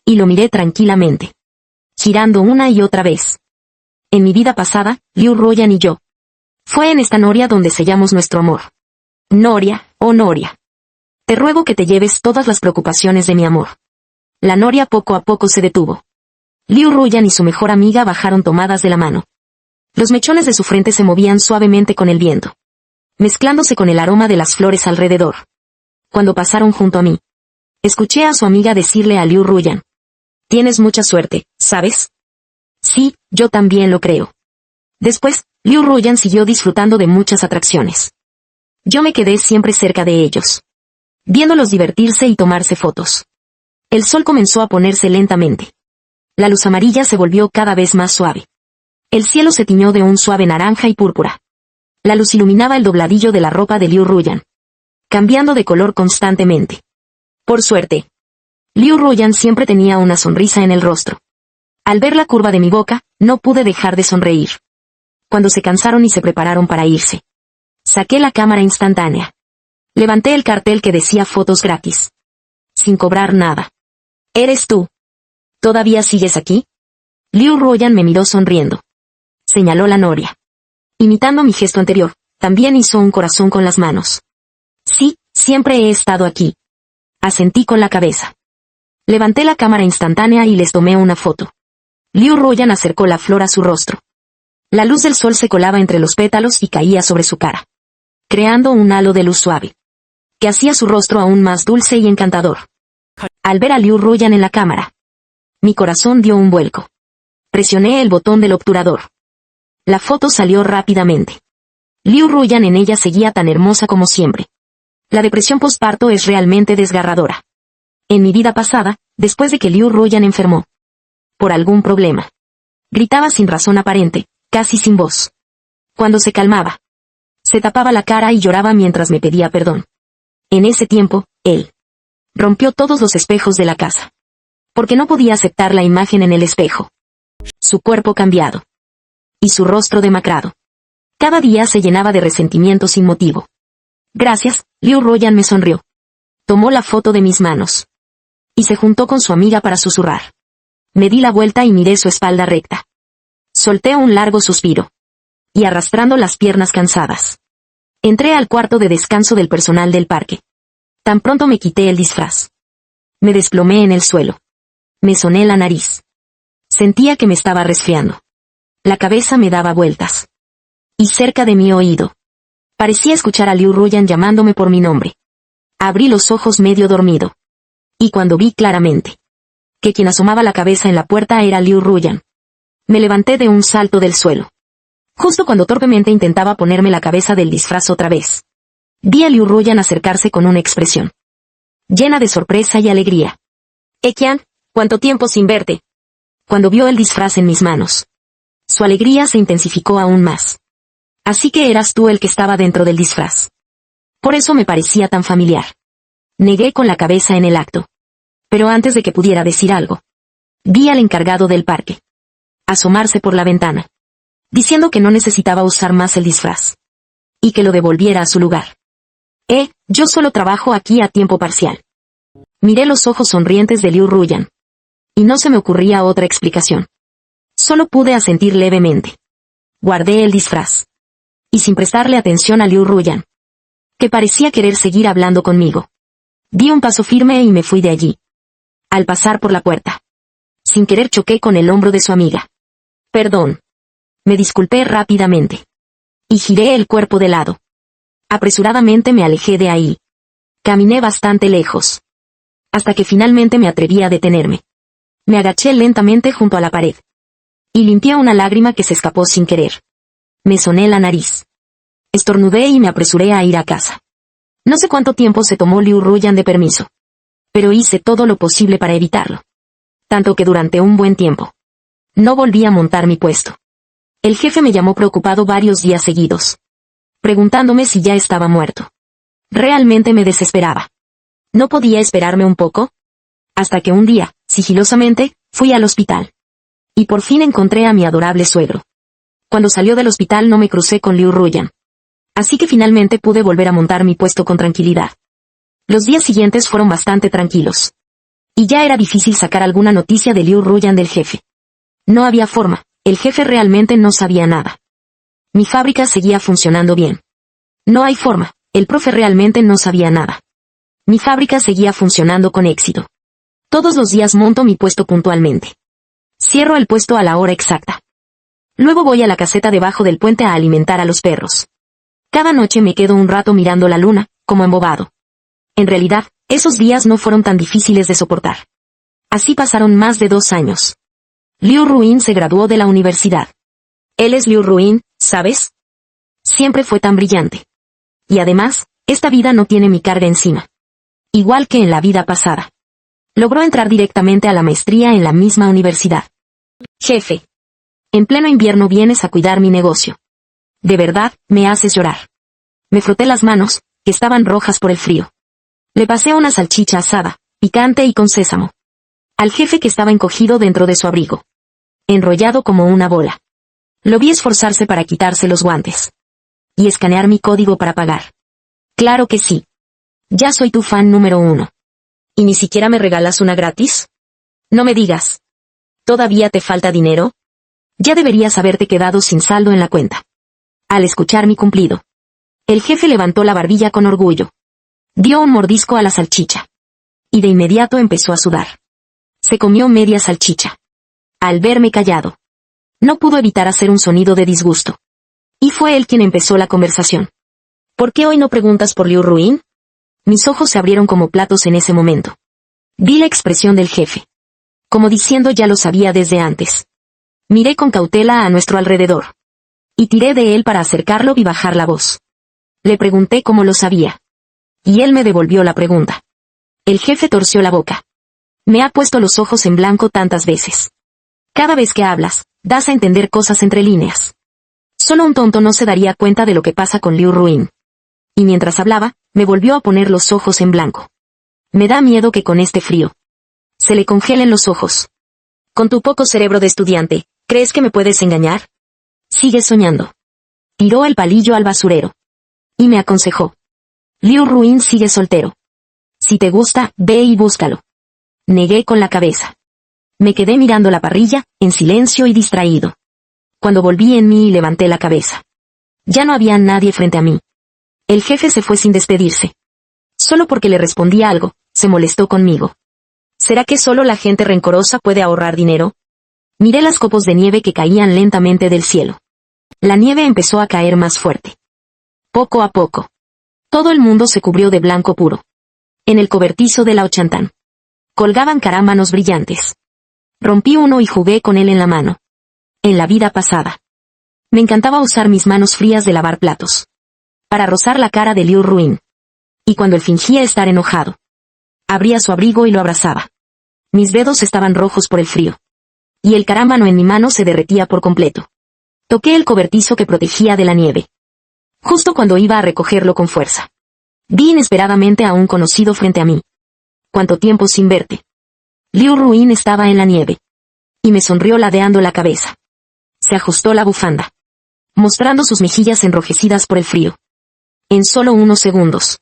Speaker 1: y lo miré tranquilamente, girando una y otra vez. En mi vida pasada, Liu Ruyan y yo. Fue en esta noria donde sellamos nuestro amor. Noria, oh noria. Te ruego que te lleves todas las preocupaciones de mi amor. La noria poco a poco se detuvo. Liu Ruyan y su mejor amiga bajaron tomadas de la mano. Los mechones de su frente se movían suavemente con el viento, mezclándose con el aroma de las flores alrededor. Cuando pasaron junto a mí, escuché a su amiga decirle a Liu Ruyan: «Tienes mucha suerte, ¿sabes?» «Sí, yo también lo creo». Después, Liu Ruyan siguió disfrutando de muchas atracciones. Yo me quedé siempre cerca de ellos, viéndolos divertirse y tomarse fotos. El sol comenzó a ponerse lentamente. La luz amarilla se volvió cada vez más suave. El cielo se tiñó de un suave naranja y púrpura. La luz iluminaba el dobladillo de la ropa de Liu Ruyan, cambiando de color constantemente. Por suerte, Liu Ruyan siempre tenía una sonrisa en el rostro. Al ver la curva de mi boca, no pude dejar de sonreír. Cuando se cansaron y se prepararon para irse, saqué la cámara instantánea. Levanté el cartel que decía fotos gratis, sin cobrar nada. ¿Eres tú? ¿Todavía sigues aquí? Liu Ruyan me miró sonriendo. Señaló la noria. Imitando mi gesto anterior, también hizo un corazón con las manos. Sí, siempre he estado aquí. Asentí con la cabeza. Levanté la cámara instantánea y les tomé una foto. Liu Ruyan acercó la flor a su rostro. La luz del sol se colaba entre los pétalos y caía sobre su cara, creando un halo de luz suave, que hacía su rostro aún más dulce y encantador. Al ver a Liu Ruyan en la cámara, mi corazón dio un vuelco. Presioné el botón del obturador. La foto salió rápidamente. Liu Ruyan en ella seguía tan hermosa como siempre. La depresión postparto es realmente desgarradora. En mi vida pasada, después de que Liu Ruyan enfermó por algún problema, gritaba sin razón aparente, casi sin voz. Cuando se calmaba, se tapaba la cara y lloraba mientras me pedía perdón. En ese tiempo, él rompió todos los espejos de la casa, porque no podía aceptar la imagen en el espejo. Su cuerpo cambiado y su rostro demacrado. Cada día se llenaba de resentimiento sin motivo. Gracias, Liu Ruyan me sonrió. Tomó la foto de mis manos y se juntó con su amiga para susurrar. Me di la vuelta y miré su espalda recta. Solté un largo suspiro y arrastrando las piernas cansadas, entré al cuarto de descanso del personal del parque. Tan pronto me quité el disfraz, me desplomé en el suelo. Me soné la nariz. Sentía que me estaba resfriando. La cabeza me daba vueltas. Y cerca de mi oído, parecía escuchar a Liu Ruyan llamándome por mi nombre. Abrí los ojos medio dormido. Y cuando vi claramente que quien asomaba la cabeza en la puerta era Liu Ruyan, me levanté de un salto del suelo. Justo cuando torpemente intentaba ponerme la cabeza del disfraz otra vez, vi a Liu Ruyan acercarse con una expresión llena de sorpresa y alegría. «Ekian, ¿cuánto tiempo sin verte?» Cuando vio el disfraz en mis manos, su alegría se intensificó aún más. «Así que eras tú el que estaba dentro del disfraz. Por eso me parecía tan familiar». Negué con la cabeza en el acto. Pero antes de que pudiera decir algo, vi al encargado del parque asomarse por la ventana, diciendo que no necesitaba usar más el disfraz, y que lo devolviera a su lugar. Yo solo trabajo aquí a tiempo parcial». Miré los ojos sonrientes de Liu Ruyan, y no se me ocurría otra explicación. Solo pude asentir levemente. Guardé el disfraz. Y sin prestarle atención a Liu Ruyan, que parecía querer seguir hablando conmigo, di un paso firme y me fui de allí. Al pasar por la puerta, sin querer choqué con el hombro de su amiga. «Perdón». Me disculpé rápidamente. Y giré el cuerpo de lado. Apresuradamente me alejé de ahí. Caminé bastante lejos, hasta que finalmente me atreví a detenerme. Me agaché lentamente junto a la pared y limpié una lágrima que se escapó sin querer. Me soné la nariz. Estornudé y me apresuré a ir a casa. No sé cuánto tiempo se tomó Liu Ruyan de permiso, pero hice todo lo posible para evitarlo. Tanto que durante un buen tiempo no volví a montar mi puesto. El jefe me llamó preocupado varios días seguidos, preguntándome si ya estaba muerto. Realmente me desesperaba. ¿No podía esperarme un poco? Hasta que un día, sigilosamente, fui al hospital. Y por fin encontré a mi adorable suegro. Cuando salió del hospital no me crucé con Liu Ruyan. Así que finalmente pude volver a montar mi puesto con tranquilidad. Los días siguientes fueron bastante tranquilos. Y ya era difícil sacar alguna noticia de Liu Ruyan del jefe. No había forma, el jefe realmente no sabía nada. Mi fábrica seguía funcionando bien. No hay forma, el profe realmente no sabía nada. Mi fábrica seguía funcionando con éxito. Todos los días monto mi puesto puntualmente. Cierro el puesto a la hora exacta. Luego voy a la caseta debajo del puente a alimentar a los perros. Cada noche me quedo un rato mirando la luna, como embobado. En realidad, esos días no fueron tan difíciles de soportar. Así pasaron más de 2 años. Liu Ruin se graduó de la universidad. Él es Liu Ruin, ¿sabes? Siempre fue tan brillante. Y además, esta vida no tiene mi carga encima. Igual que en la vida pasada. Logró entrar directamente a la maestría en la misma universidad. Jefe. En pleno invierno vienes a cuidar mi negocio. De verdad, me haces llorar. Me froté las manos, que estaban rojas por el frío. Le pasé una salchicha asada, picante y con sésamo. Al jefe que estaba encogido dentro de su abrigo. Enrollado como una bola. Lo vi esforzarse para quitarse los guantes. Y escanear mi código para pagar. Claro que sí. Ya soy tu fan número 1. ¿Y ni siquiera me regalas una gratis? No me digas. ¿Todavía te falta dinero? Ya deberías haberte quedado sin saldo en la cuenta. Al escuchar mi cumplido. El jefe levantó la barbilla con orgullo. Dio un mordisco a la salchicha. Y de inmediato empezó a sudar. Se comió media salchicha. Al verme callado. No pudo evitar hacer un sonido de disgusto. Y fue él quien empezó la conversación. ¿Por qué hoy no preguntas por Liu Ruin? Mis ojos se abrieron como platos en ese momento. Vi la expresión del jefe. Como diciendo ya lo sabía desde antes. Miré con cautela a nuestro alrededor. Y tiré de él para acercarlo y bajar la voz. Le pregunté cómo lo sabía. Y él me devolvió la pregunta. El jefe torció la boca. Me ha puesto los ojos en blanco tantas veces. Cada vez que hablas, das a entender cosas entre líneas. Solo un tonto no se daría cuenta de lo que pasa con Liu Ruin. Y mientras hablaba, me volvió a poner los ojos en blanco. Me da miedo que con este frío se le congelen los ojos. Con tu poco cerebro de estudiante, ¿crees que me puedes engañar? Sigue soñando. Tiró el palillo al basurero. Y me aconsejó. Liu Ruin sigue soltero. Si te gusta, ve y búscalo. Negué con la cabeza. Me quedé mirando la parrilla, en silencio y distraído. Cuando volví en mí y levanté la cabeza. Ya no había nadie frente a mí. El jefe se fue sin despedirse. Solo porque le respondí algo, se molestó conmigo. ¿Será que solo la gente rencorosa puede ahorrar dinero? Miré las copos de nieve que caían lentamente del cielo. La nieve empezó a caer más fuerte. Poco a poco. Todo el mundo se cubrió de blanco puro. En el cobertizo de la Ochantán. Colgaban carámbanos brillantes. Rompí uno y jugué con él en la mano. En la vida pasada. Me encantaba usar mis manos frías de lavar platos. Para rozar la cara de Liu Ruin. Y cuando él fingía estar enojado. Abría su abrigo y lo abrazaba. Mis dedos estaban rojos por el frío. Y el carámbano en mi mano se derretía por completo. Toqué el cobertizo que protegía de la nieve. Justo cuando iba a recogerlo con fuerza. Vi inesperadamente a un conocido frente a mí. ¿Cuánto tiempo sin verte? Liu Ruin estaba en la nieve. Y me sonrió ladeando la cabeza. Se ajustó la bufanda. Mostrando sus mejillas enrojecidas por el frío. En solo unos segundos.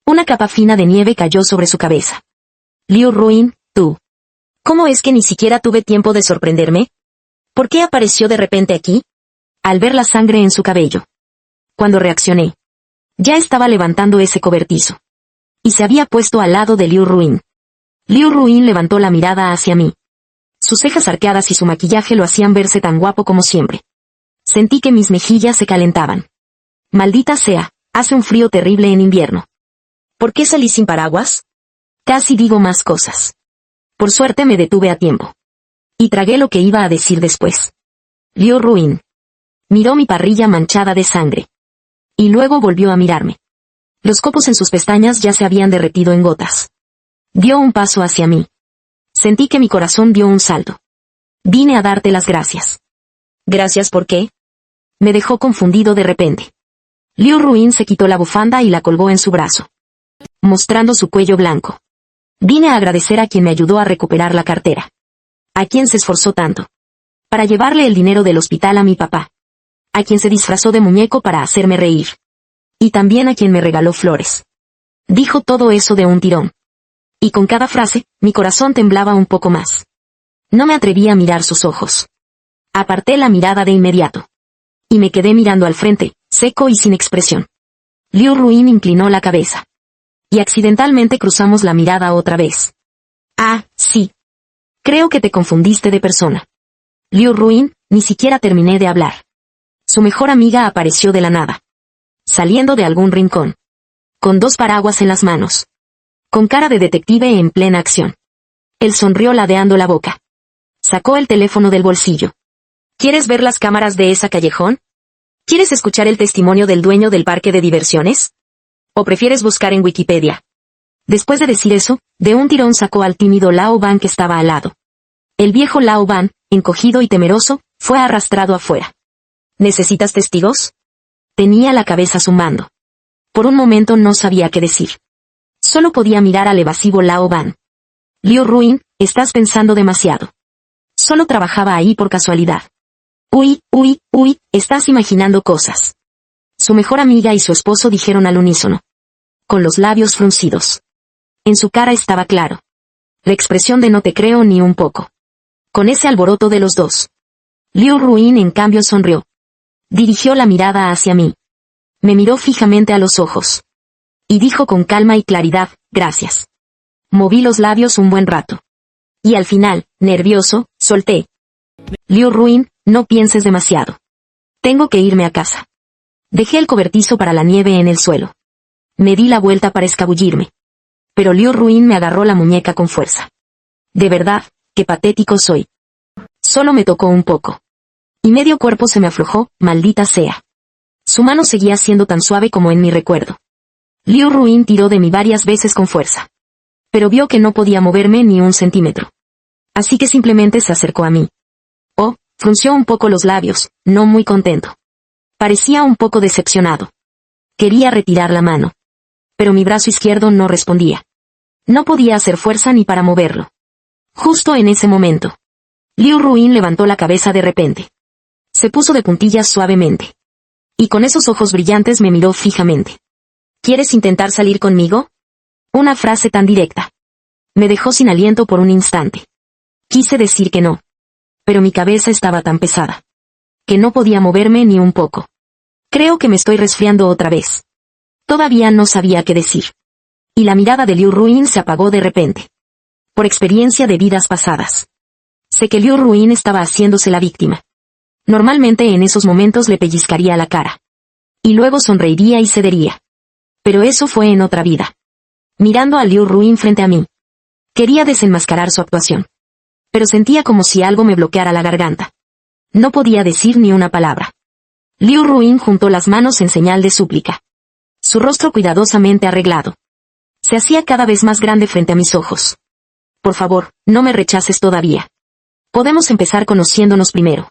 Speaker 1: Una capa fina de nieve cayó sobre su cabeza. Liu Ruin, tú. ¿Cómo es que ni siquiera tuve tiempo de sorprenderme? ¿Por qué apareció de repente aquí? Al ver la sangre en su cabello. Cuando reaccioné. Ya estaba levantando ese cobertizo. Y se había puesto al lado de Liu Ruin. Liu Ruin levantó la mirada hacia mí. Sus cejas arqueadas y su maquillaje lo hacían verse tan guapo como siempre. Sentí que mis mejillas se calentaban. Maldita sea, hace un frío terrible en invierno. ¿Por qué salí sin paraguas? Casi digo más cosas. Por suerte me detuve a tiempo. Y tragué lo que iba a decir después. Liu Ruin. Miró mi parrilla manchada de sangre. Y luego volvió a mirarme. Los copos en sus pestañas ya se habían derretido en gotas. Dio un paso hacia mí. Sentí que mi corazón dio un salto. Vine a darte las gracias. Gracias, ¿por qué? Me dejó confundido de repente. Liu Ruin se quitó la bufanda y la colgó en su brazo, mostrando su cuello blanco. Vine a agradecer a quien me ayudó a recuperar la cartera. A quien se esforzó tanto para llevarle el dinero del hospital a mi papá. A quien se disfrazó de muñeco para hacerme reír. Y también a quien me regaló flores. Dijo todo eso de un tirón. Y con cada frase, mi corazón temblaba un poco más. No me atreví a mirar sus ojos. Aparté la mirada de inmediato. Y me quedé mirando al frente, seco y sin expresión. Liu Ruin inclinó la cabeza. Y accidentalmente cruzamos la mirada otra vez. Ah, sí. Creo que te confundiste de persona. Liu Ruin, ni siquiera terminé de hablar. Su mejor amiga apareció de la nada. Saliendo de algún rincón. Con 2 paraguas en las manos. Con cara de detective en plena acción. Él sonrió ladeando la boca. Sacó el teléfono del bolsillo. ¿Quieres ver las cámaras de esa callejón? ¿Quieres escuchar el testimonio del dueño del parque de diversiones? ¿O prefieres buscar en Wikipedia? Después de decir eso, de un tirón sacó al tímido Lao Ban que estaba al lado. El viejo Lao Ban, encogido y temeroso, fue arrastrado afuera. ¿Necesitas testigos? Tenía la cabeza zumbando. Por un momento no sabía qué decir. Solo podía mirar al evasivo Lao Ban. Liu Ruin, estás pensando demasiado. Solo trabajaba ahí por casualidad. Uy, estás imaginando cosas. Su mejor amiga y su esposo dijeron al unísono. Con los labios fruncidos. En su cara estaba claro. La expresión de no te creo ni un poco. Con ese alboroto de los dos. Liu Ruin en cambio sonrió. Dirigió la mirada hacia mí. Me miró fijamente a los ojos. Y dijo con calma y claridad, gracias. Moví los labios un buen rato. Y al final, nervioso, solté. Liu Ruin, no pienses demasiado. Tengo que irme a casa. Dejé el cobertizo para la nieve en el suelo. Me di la vuelta para escabullirme. Pero Liu Ruin me agarró la muñeca con fuerza. De verdad, qué patético soy. Solo me tocó un poco. Y medio cuerpo se me aflojó, maldita sea. Su mano seguía siendo tan suave como en mi recuerdo. Liu Ruin tiró de mí varias veces con fuerza. Pero vio que no podía moverme ni un centímetro. Así que simplemente se acercó a mí. Oh, frunció un poco los labios, no muy contento. Parecía un poco decepcionado. Quería retirar la mano. Pero mi brazo izquierdo no respondía. No podía hacer fuerza ni para moverlo. Justo en ese momento. Liu Ruin levantó la cabeza de repente. Se puso de puntillas suavemente. Y con esos ojos brillantes me miró fijamente. ¿Quieres intentar salir conmigo? Una frase tan directa. Me dejó sin aliento por un instante. Quise decir que no. Pero mi cabeza estaba tan pesada. Que no podía moverme ni un poco. Creo que me estoy resfriando otra vez. Todavía no sabía qué decir. Y la mirada de Liu Ruin se apagó de repente. Por experiencia de vidas pasadas. Sé que Liu Ruin estaba haciéndose la víctima. Normalmente en esos momentos le pellizcaría la cara. Y luego sonreiría y cedería. Pero eso fue en otra vida. Mirando a Liu Ruin frente a mí. Quería desenmascarar su actuación. Pero sentía como si algo me bloqueara la garganta. No podía decir ni una palabra. Liu Ruin juntó las manos en señal de súplica. Su rostro cuidadosamente arreglado. Se hacía cada vez más grande frente a mis ojos. Por favor, no me rechaces todavía. Podemos empezar conociéndonos primero.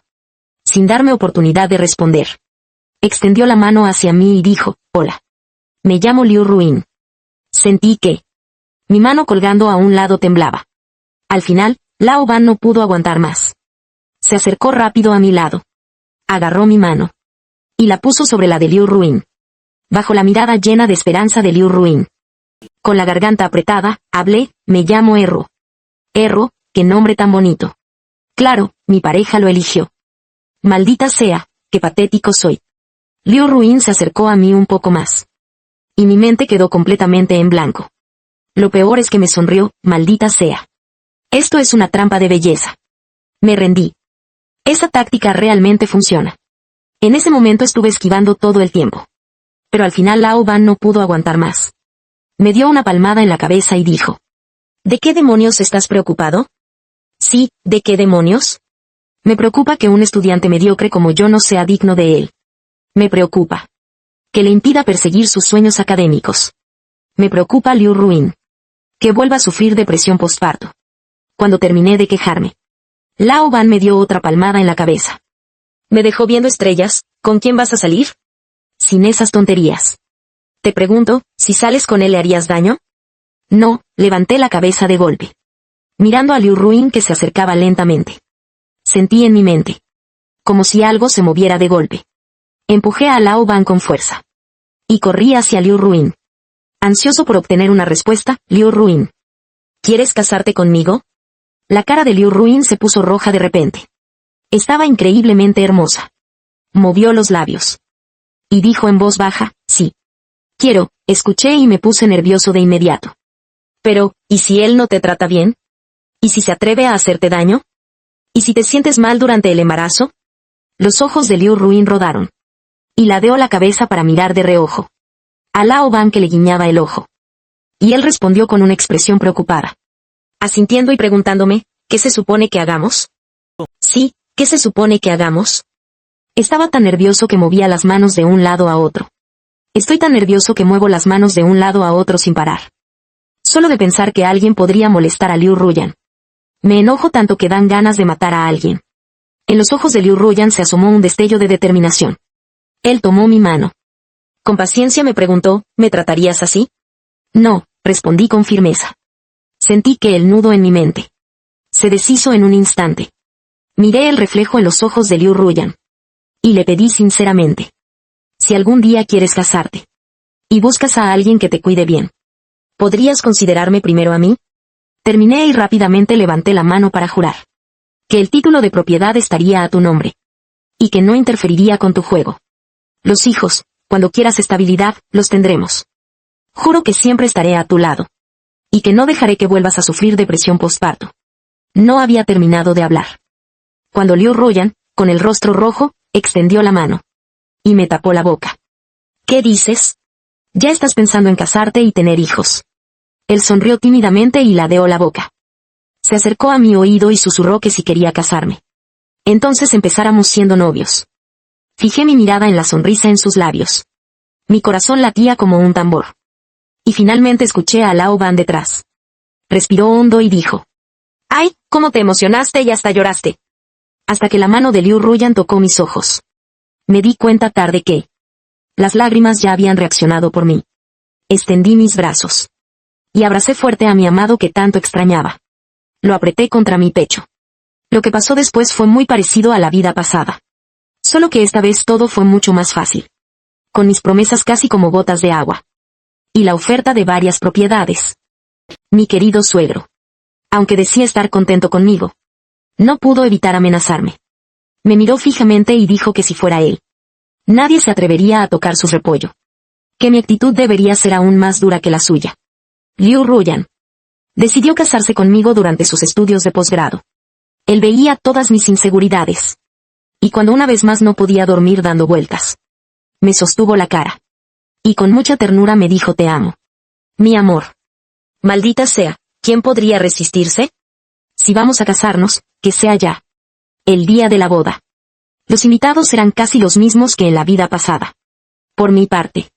Speaker 1: Sin darme oportunidad de responder. Extendió la mano hacia mí y dijo, hola. Me llamo Liu Ruin. Sentí que mi mano colgando a un lado temblaba. Al final, Lao Ban no pudo aguantar más. Se acercó rápido a mi lado. Agarró mi mano. Y la puso sobre la de Liu Ruin. Bajo la mirada llena de esperanza de Liu Ruin. Con la garganta apretada, hablé, me llamo Erro. Erro, qué nombre tan bonito. Claro, mi pareja lo eligió. Maldita sea, qué patético soy. Liu Ruin se acercó a mí un poco más. Y mi mente quedó completamente en blanco. Lo peor es que me sonrió, maldita sea. Esto es una trampa de belleza. Me rendí. Esa táctica realmente funciona. En ese momento estuve esquivando todo el tiempo. Pero al final Lao Ban no pudo aguantar más. Me dio una palmada en la cabeza y dijo. ¿De qué demonios estás preocupado? Sí, ¿de qué demonios? Me preocupa que un estudiante mediocre como yo no sea digno de él. Me preocupa. Que le impida perseguir sus sueños académicos. Me preocupa Liu Ruin. Que vuelva a sufrir depresión postparto. Cuando terminé de quejarme, Lao Ban me dio otra palmada en la cabeza. Me dejó viendo estrellas. ¿Con quién vas a salir? Sin esas tonterías. Te pregunto, si sales con él ¿le harías daño? No, levanté la cabeza de golpe. Mirando a Liu Ruin que se acercaba lentamente. Sentí en mi mente. Como si algo se moviera de golpe. Empujé a Lao Ban con fuerza. Y corrí hacia Liu Ruin. Ansioso por obtener una respuesta, Liu Ruin. ¿Quieres casarte conmigo? La cara de Liu Ruin se puso roja de repente. Estaba increíblemente hermosa. Movió los labios. Y dijo en voz baja, sí. Quiero, escuché y me puse nervioso de inmediato. Pero, ¿y si él no te trata bien? ¿Y si se atreve a hacerte daño? ¿Y si te sientes mal durante el embarazo? Los ojos de Liu Ruin rodaron. Y ladeó la cabeza para mirar de reojo. A Lao Ban que le guiñaba el ojo. Y él respondió con una expresión preocupada. Asintiendo y preguntándome, ¿qué se supone que hagamos? Sí, ¿qué se supone que hagamos? Estaba tan nervioso que movía las manos de un lado a otro. Estoy tan nervioso que muevo las manos de un lado a otro sin parar. Solo de pensar que alguien podría molestar a Liu Ruyan. Me enojo tanto que dan ganas de matar a alguien. En los ojos de Liu Ruyan se asomó un destello de determinación. Él tomó mi mano. Con paciencia me preguntó, ¿me tratarías así? No, respondí con firmeza. Sentí que el nudo en mi mente se deshizo en un instante. Miré el reflejo en los ojos de Liu Ruyan. Y le pedí sinceramente. Si algún día quieres casarte y buscas a alguien que te cuide bien, ¿podrías considerarme primero a mí? Terminé y rápidamente levanté la mano para jurar. Que el título de propiedad estaría a tu nombre. Y que no interferiría con tu juego. Los hijos, cuando quieras estabilidad, los tendremos. Juro que siempre estaré a tu lado. Y que no dejaré que vuelvas a sufrir depresión postparto. No había terminado de hablar. Cuando Liu Ruyan, con el rostro rojo, extendió la mano. Y me tapó la boca. ¿Qué dices? Ya estás pensando en casarte y tener hijos. Él sonrió tímidamente y ladeó la boca. Se acercó a mi oído y susurró que si quería casarme. Entonces empezáramos siendo novios. Fijé mi mirada en la sonrisa en sus labios. Mi corazón latía como un tambor. Y finalmente escuché a Lao Ban detrás. Respiró hondo y dijo. ¡Ay, cómo te emocionaste y hasta lloraste! Hasta que la mano de Liu Ruyan tocó mis ojos. Me di cuenta tarde que las lágrimas ya habían reaccionado por mí. Extendí mis brazos. Y abracé fuerte a mi amado que tanto extrañaba. Lo apreté contra mi pecho. Lo que pasó después fue muy parecido a la vida pasada. Solo que esta vez todo fue mucho más fácil. Con mis promesas casi como gotas de agua. Y la oferta de varias propiedades. Mi querido suegro. Aunque decía estar contento conmigo, no pudo evitar amenazarme. Me miró fijamente y dijo que si fuera él, nadie se atrevería a tocar su repollo. Que mi actitud debería ser aún más dura que la suya. Liu Ruyan decidió casarse conmigo durante sus estudios de posgrado. Él veía todas mis inseguridades. Y cuando una vez más no podía dormir dando vueltas, me sostuvo la cara. Y con mucha ternura me dijo te amo. Mi amor. Maldita sea, ¿quién podría resistirse? Si vamos a casarnos, que sea ya. El día de la boda. Los invitados eran casi los mismos que en la vida pasada. Por mi parte.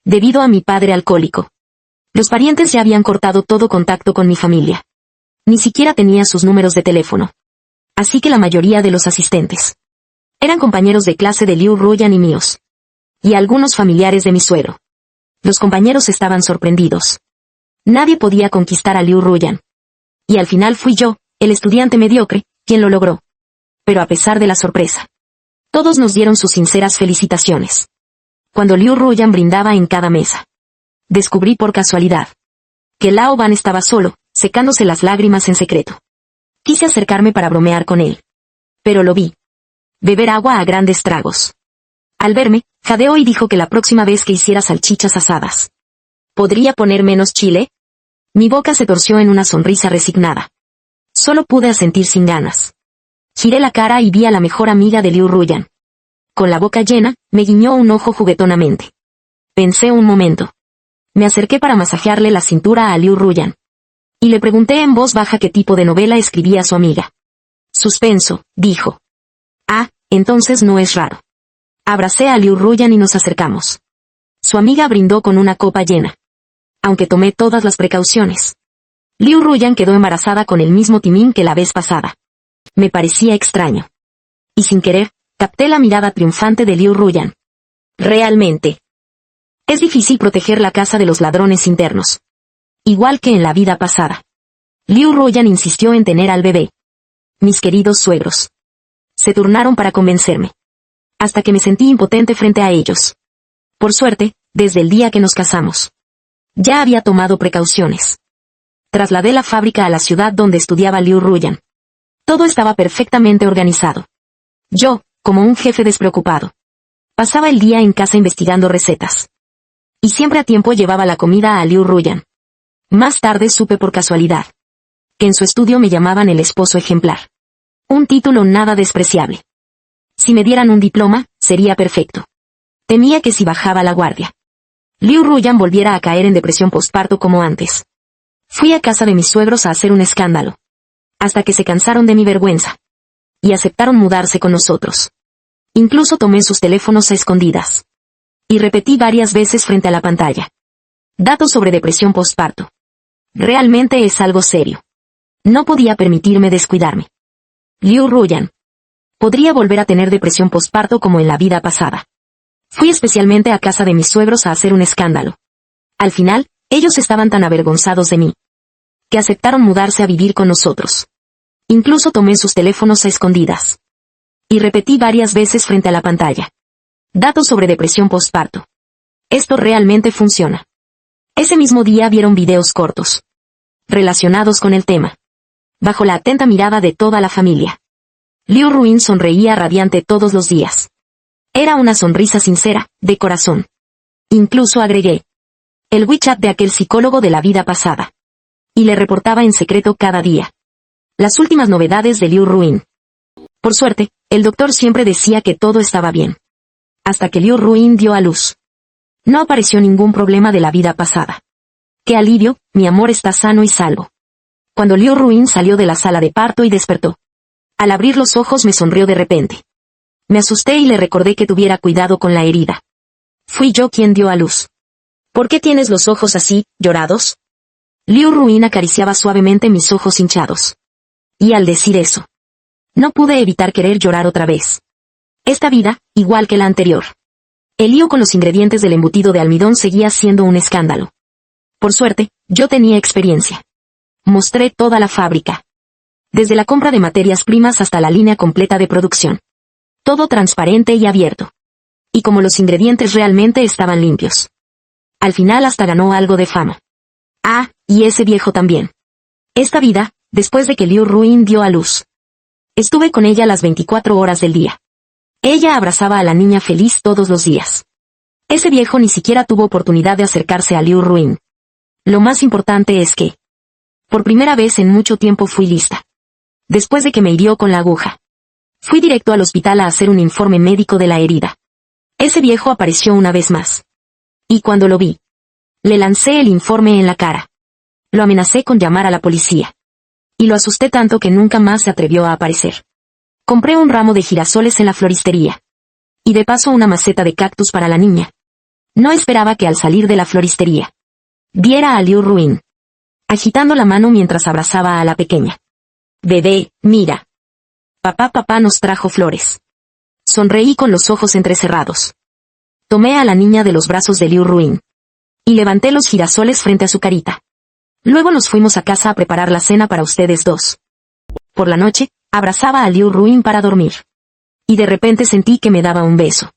Speaker 1: Debido a mi padre alcohólico. Los parientes ya habían cortado todo contacto con mi familia. Ni siquiera tenía sus números de teléfono. Así que la mayoría de los asistentes eran compañeros de clase de Liu Ruyan y míos. Y algunos familiares de mi suegro. Los compañeros estaban sorprendidos. Nadie podía conquistar a Liu Ruyan. Y al final fui yo, el estudiante mediocre, quien lo logró. Pero a pesar de la sorpresa, todos nos dieron sus sinceras felicitaciones. Cuando Liu Ruyan brindaba en cada mesa, descubrí por casualidad que Lao Ban estaba solo, secándose las lágrimas en secreto. Quise acercarme para bromear con él. Pero lo vi beber agua a grandes tragos. Al verme, jadeó y dijo que la próxima vez que hiciera salchichas asadas, ¿podría poner menos chile? Mi boca se torció en una sonrisa resignada. Solo pude asentir sin ganas. Giré la cara y vi a la mejor amiga de Liu Ruyan. Con la boca llena, me guiñó un ojo juguetonamente. Pensé un momento. Me acerqué para masajearle la cintura a Liu Ruyan. Y le pregunté en voz baja qué tipo de novela escribía su amiga. Suspenso, dijo. Ah, entonces no es raro. Abracé a Liu Ruyan y nos acercamos. Su amiga brindó con una copa llena. Aunque tomé todas las precauciones. Liu Ruyan quedó embarazada con el mismo timín que la vez pasada. Me parecía extraño. Y sin querer, Capté la mirada triunfante de Liu Ruyan. Realmente. Es difícil proteger la casa de los ladrones internos. Igual que en la vida pasada. Liu Ruyan insistió en tener al bebé. Mis queridos suegros. Se turnaron para convencerme. Hasta que me sentí impotente frente a ellos. Por suerte, desde el día que nos casamos. Ya había tomado precauciones. Trasladé la fábrica a la ciudad donde estudiaba Liu Ruyan. Todo estaba perfectamente organizado. Yo, como un jefe despreocupado, pasaba el día en casa investigando recetas. Y siempre a tiempo llevaba la comida a Liu Ruyan. Más tarde supe por casualidad que en su estudio me llamaban el esposo ejemplar. Un título nada despreciable. Si me dieran un diploma, sería perfecto. Temía que si bajaba la guardia, Liu Ruyan volviera a caer en depresión postparto como antes. Fui a casa de mis suegros a hacer un escándalo. Hasta que se cansaron de mi vergüenza. Y aceptaron mudarse con nosotros. Incluso tomé sus teléfonos a escondidas. Y repetí varias veces frente a la pantalla. Datos sobre depresión postparto. Realmente es algo serio. No podía permitirme descuidarme. Liu Ruyan. Podría volver a tener depresión postparto como en la vida pasada. Fui especialmente a casa de mis suegros a hacer un escándalo. Al final, ellos estaban tan avergonzados de mí, que aceptaron mudarse a vivir con nosotros. Incluso tomé sus teléfonos a escondidas. Y repetí varias veces frente a la pantalla. Datos sobre depresión postparto. Esto realmente funciona. Ese mismo día vieron videos cortos, relacionados con el tema. Bajo la atenta mirada de toda la familia. Liu Ruin sonreía radiante todos los días. Era una sonrisa sincera, de corazón. Incluso agregué el WeChat de aquel psicólogo de la vida pasada. Y le reportaba en secreto cada día las últimas novedades de Liu Ruin. Por suerte, el doctor siempre decía que todo estaba bien. Hasta que Liu Ruin dio a luz. No apareció ningún problema de la vida pasada. ¡Qué alivio! Mi amor está sano y salvo. Cuando Liu Ruin salió de la sala de parto y despertó. Al abrir los ojos me sonrió de repente. Me asusté y le recordé que tuviera cuidado con la herida. Fui yo quien dio a luz. ¿Por qué tienes los ojos así, llorados? Liu Ruin acariciaba suavemente mis ojos hinchados. Y al decir eso, no pude evitar querer llorar otra vez. Esta vida, igual que la anterior. El lío con los ingredientes del embutido de almidón seguía siendo un escándalo. Por suerte, yo tenía experiencia. Mostré toda la fábrica. Desde la compra de materias primas hasta la línea completa de producción. Todo transparente y abierto. Y como los ingredientes realmente estaban limpios. Al final hasta ganó algo de fama. Ah, y ese viejo también. Esta vida, después de que Liu Ruin dio a luz. Estuve con ella las 24 horas del día. Ella abrazaba a la niña feliz todos los días. Ese viejo ni siquiera tuvo oportunidad de acercarse a Liu Ruin. Lo más importante es que, por primera vez en mucho tiempo fui lista. Después de que me hirió con la aguja. Fui directo al hospital a hacer un informe médico de la herida. Ese viejo apareció una vez más. Y cuando lo vi, le lancé el informe en la cara. Lo amenacé con llamar a la policía. Y lo asusté tanto que nunca más se atrevió a aparecer. Compré un ramo de girasoles en la floristería. Y de paso una maceta de cactus para la niña. No esperaba que al salir de la floristería, viera a Liu Ruin, agitando la mano mientras abrazaba a la pequeña. Bebé, mira. Papá nos trajo flores. Sonreí con los ojos entrecerrados. Tomé a la niña de los brazos de Liu Ruin. Y levanté los girasoles frente a su carita. Luego nos fuimos a casa a preparar la cena para ustedes dos. Por la noche, abrazaba a Liu Ruin para dormir. Y de repente sentí que me daba un beso.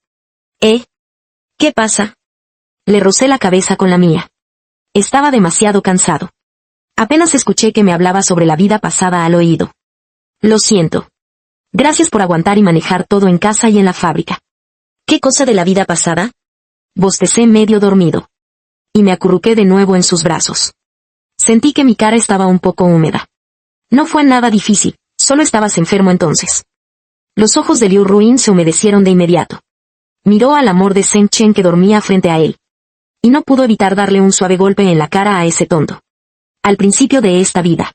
Speaker 1: ¿Qué pasa? Le rocé la cabeza con la mía. Estaba demasiado cansado. Apenas escuché que me hablaba sobre la vida pasada al oído. Lo siento. Gracias por aguantar y manejar todo en casa y en la fábrica. ¿Qué cosa de la vida pasada? Bostecé medio dormido. Y me acurruqué de nuevo en sus brazos. Sentí que mi cara estaba un poco húmeda. No fue nada difícil, solo estabas enfermo entonces. Los ojos de Liu Ruin se humedecieron de inmediato. Miró al amor de Zheng Chen que dormía frente a él. Y no pudo evitar darle un suave golpe en la cara a ese tonto. Al principio de esta vida.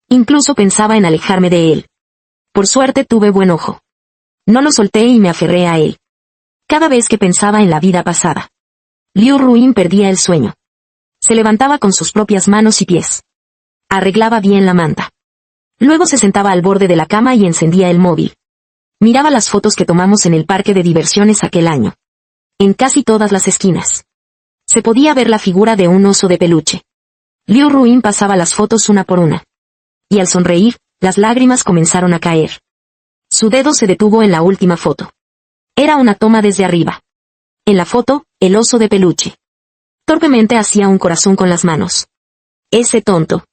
Speaker 1: Incluso pensaba en alejarme de él. Por suerte tuve buen ojo. No lo solté y me aferré a él. Cada vez que pensaba en la vida pasada, Liu Ruin perdía el sueño. Se levantaba con sus propias manos y pies. Arreglaba bien la manta. Luego se sentaba al borde de la cama y encendía el móvil. Miraba las fotos que tomamos en el parque de diversiones aquel año. En casi todas las esquinas se podía ver la figura de un oso de peluche. Liu Ruin pasaba las fotos una por una. Y al sonreír, las lágrimas comenzaron a caer. Su dedo se detuvo en la última foto. Era una toma desde arriba. En la foto, el oso de peluche torpemente hacía un corazón con las manos. Ese tonto.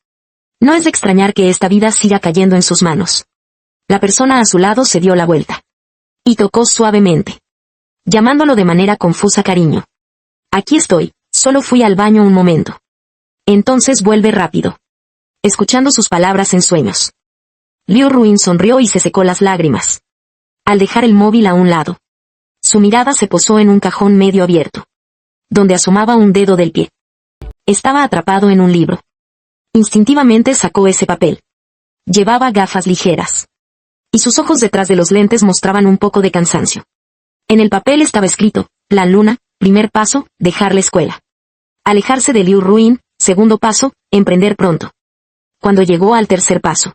Speaker 1: No es de extrañar que esta vida siga cayendo en sus manos. La persona a su lado se dio la vuelta. Y tocó suavemente, llamándolo de manera confusa cariño. Aquí estoy, solo fui al baño un momento. Entonces vuelve rápido. Escuchando sus palabras en sueños. Liu Ruin sonrió y se secó las lágrimas. Al dejar el móvil a un lado, su mirada se posó en un cajón medio abierto, donde asomaba un dedo del pie. Estaba atrapado en un libro. Instintivamente sacó ese papel. Llevaba gafas ligeras. Y sus ojos detrás de los lentes mostraban un poco de cansancio. En el papel estaba escrito, Plan Luna, primer paso, dejar la escuela. Alejarse de Liu Ruin, segundo paso, emprender pronto. Cuando llegó al tercer paso,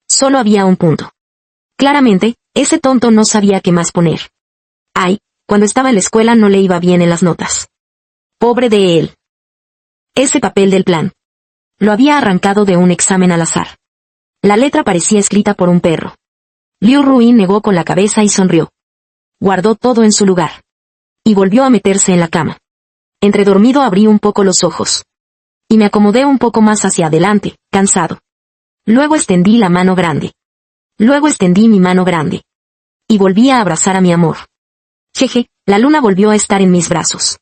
Speaker 1: solo había un punto. Claramente, ese tonto no sabía qué más poner. Ay, cuando estaba en la escuela no le iba bien en las notas. Pobre de él. Ese papel del plan. Lo había arrancado de un examen al azar. La letra parecía escrita por un perro. Liu Ruin negó con la cabeza y sonrió. Guardó todo en su lugar. Y volvió a meterse en la cama. Entre dormido abrí un poco los ojos. Y me acomodé un poco más hacia adelante, cansado. Luego extendí la mano grande. Luego extendí mi mano grande. Y volví a abrazar a mi amor. Jeje, la luna volvió a estar en mis brazos.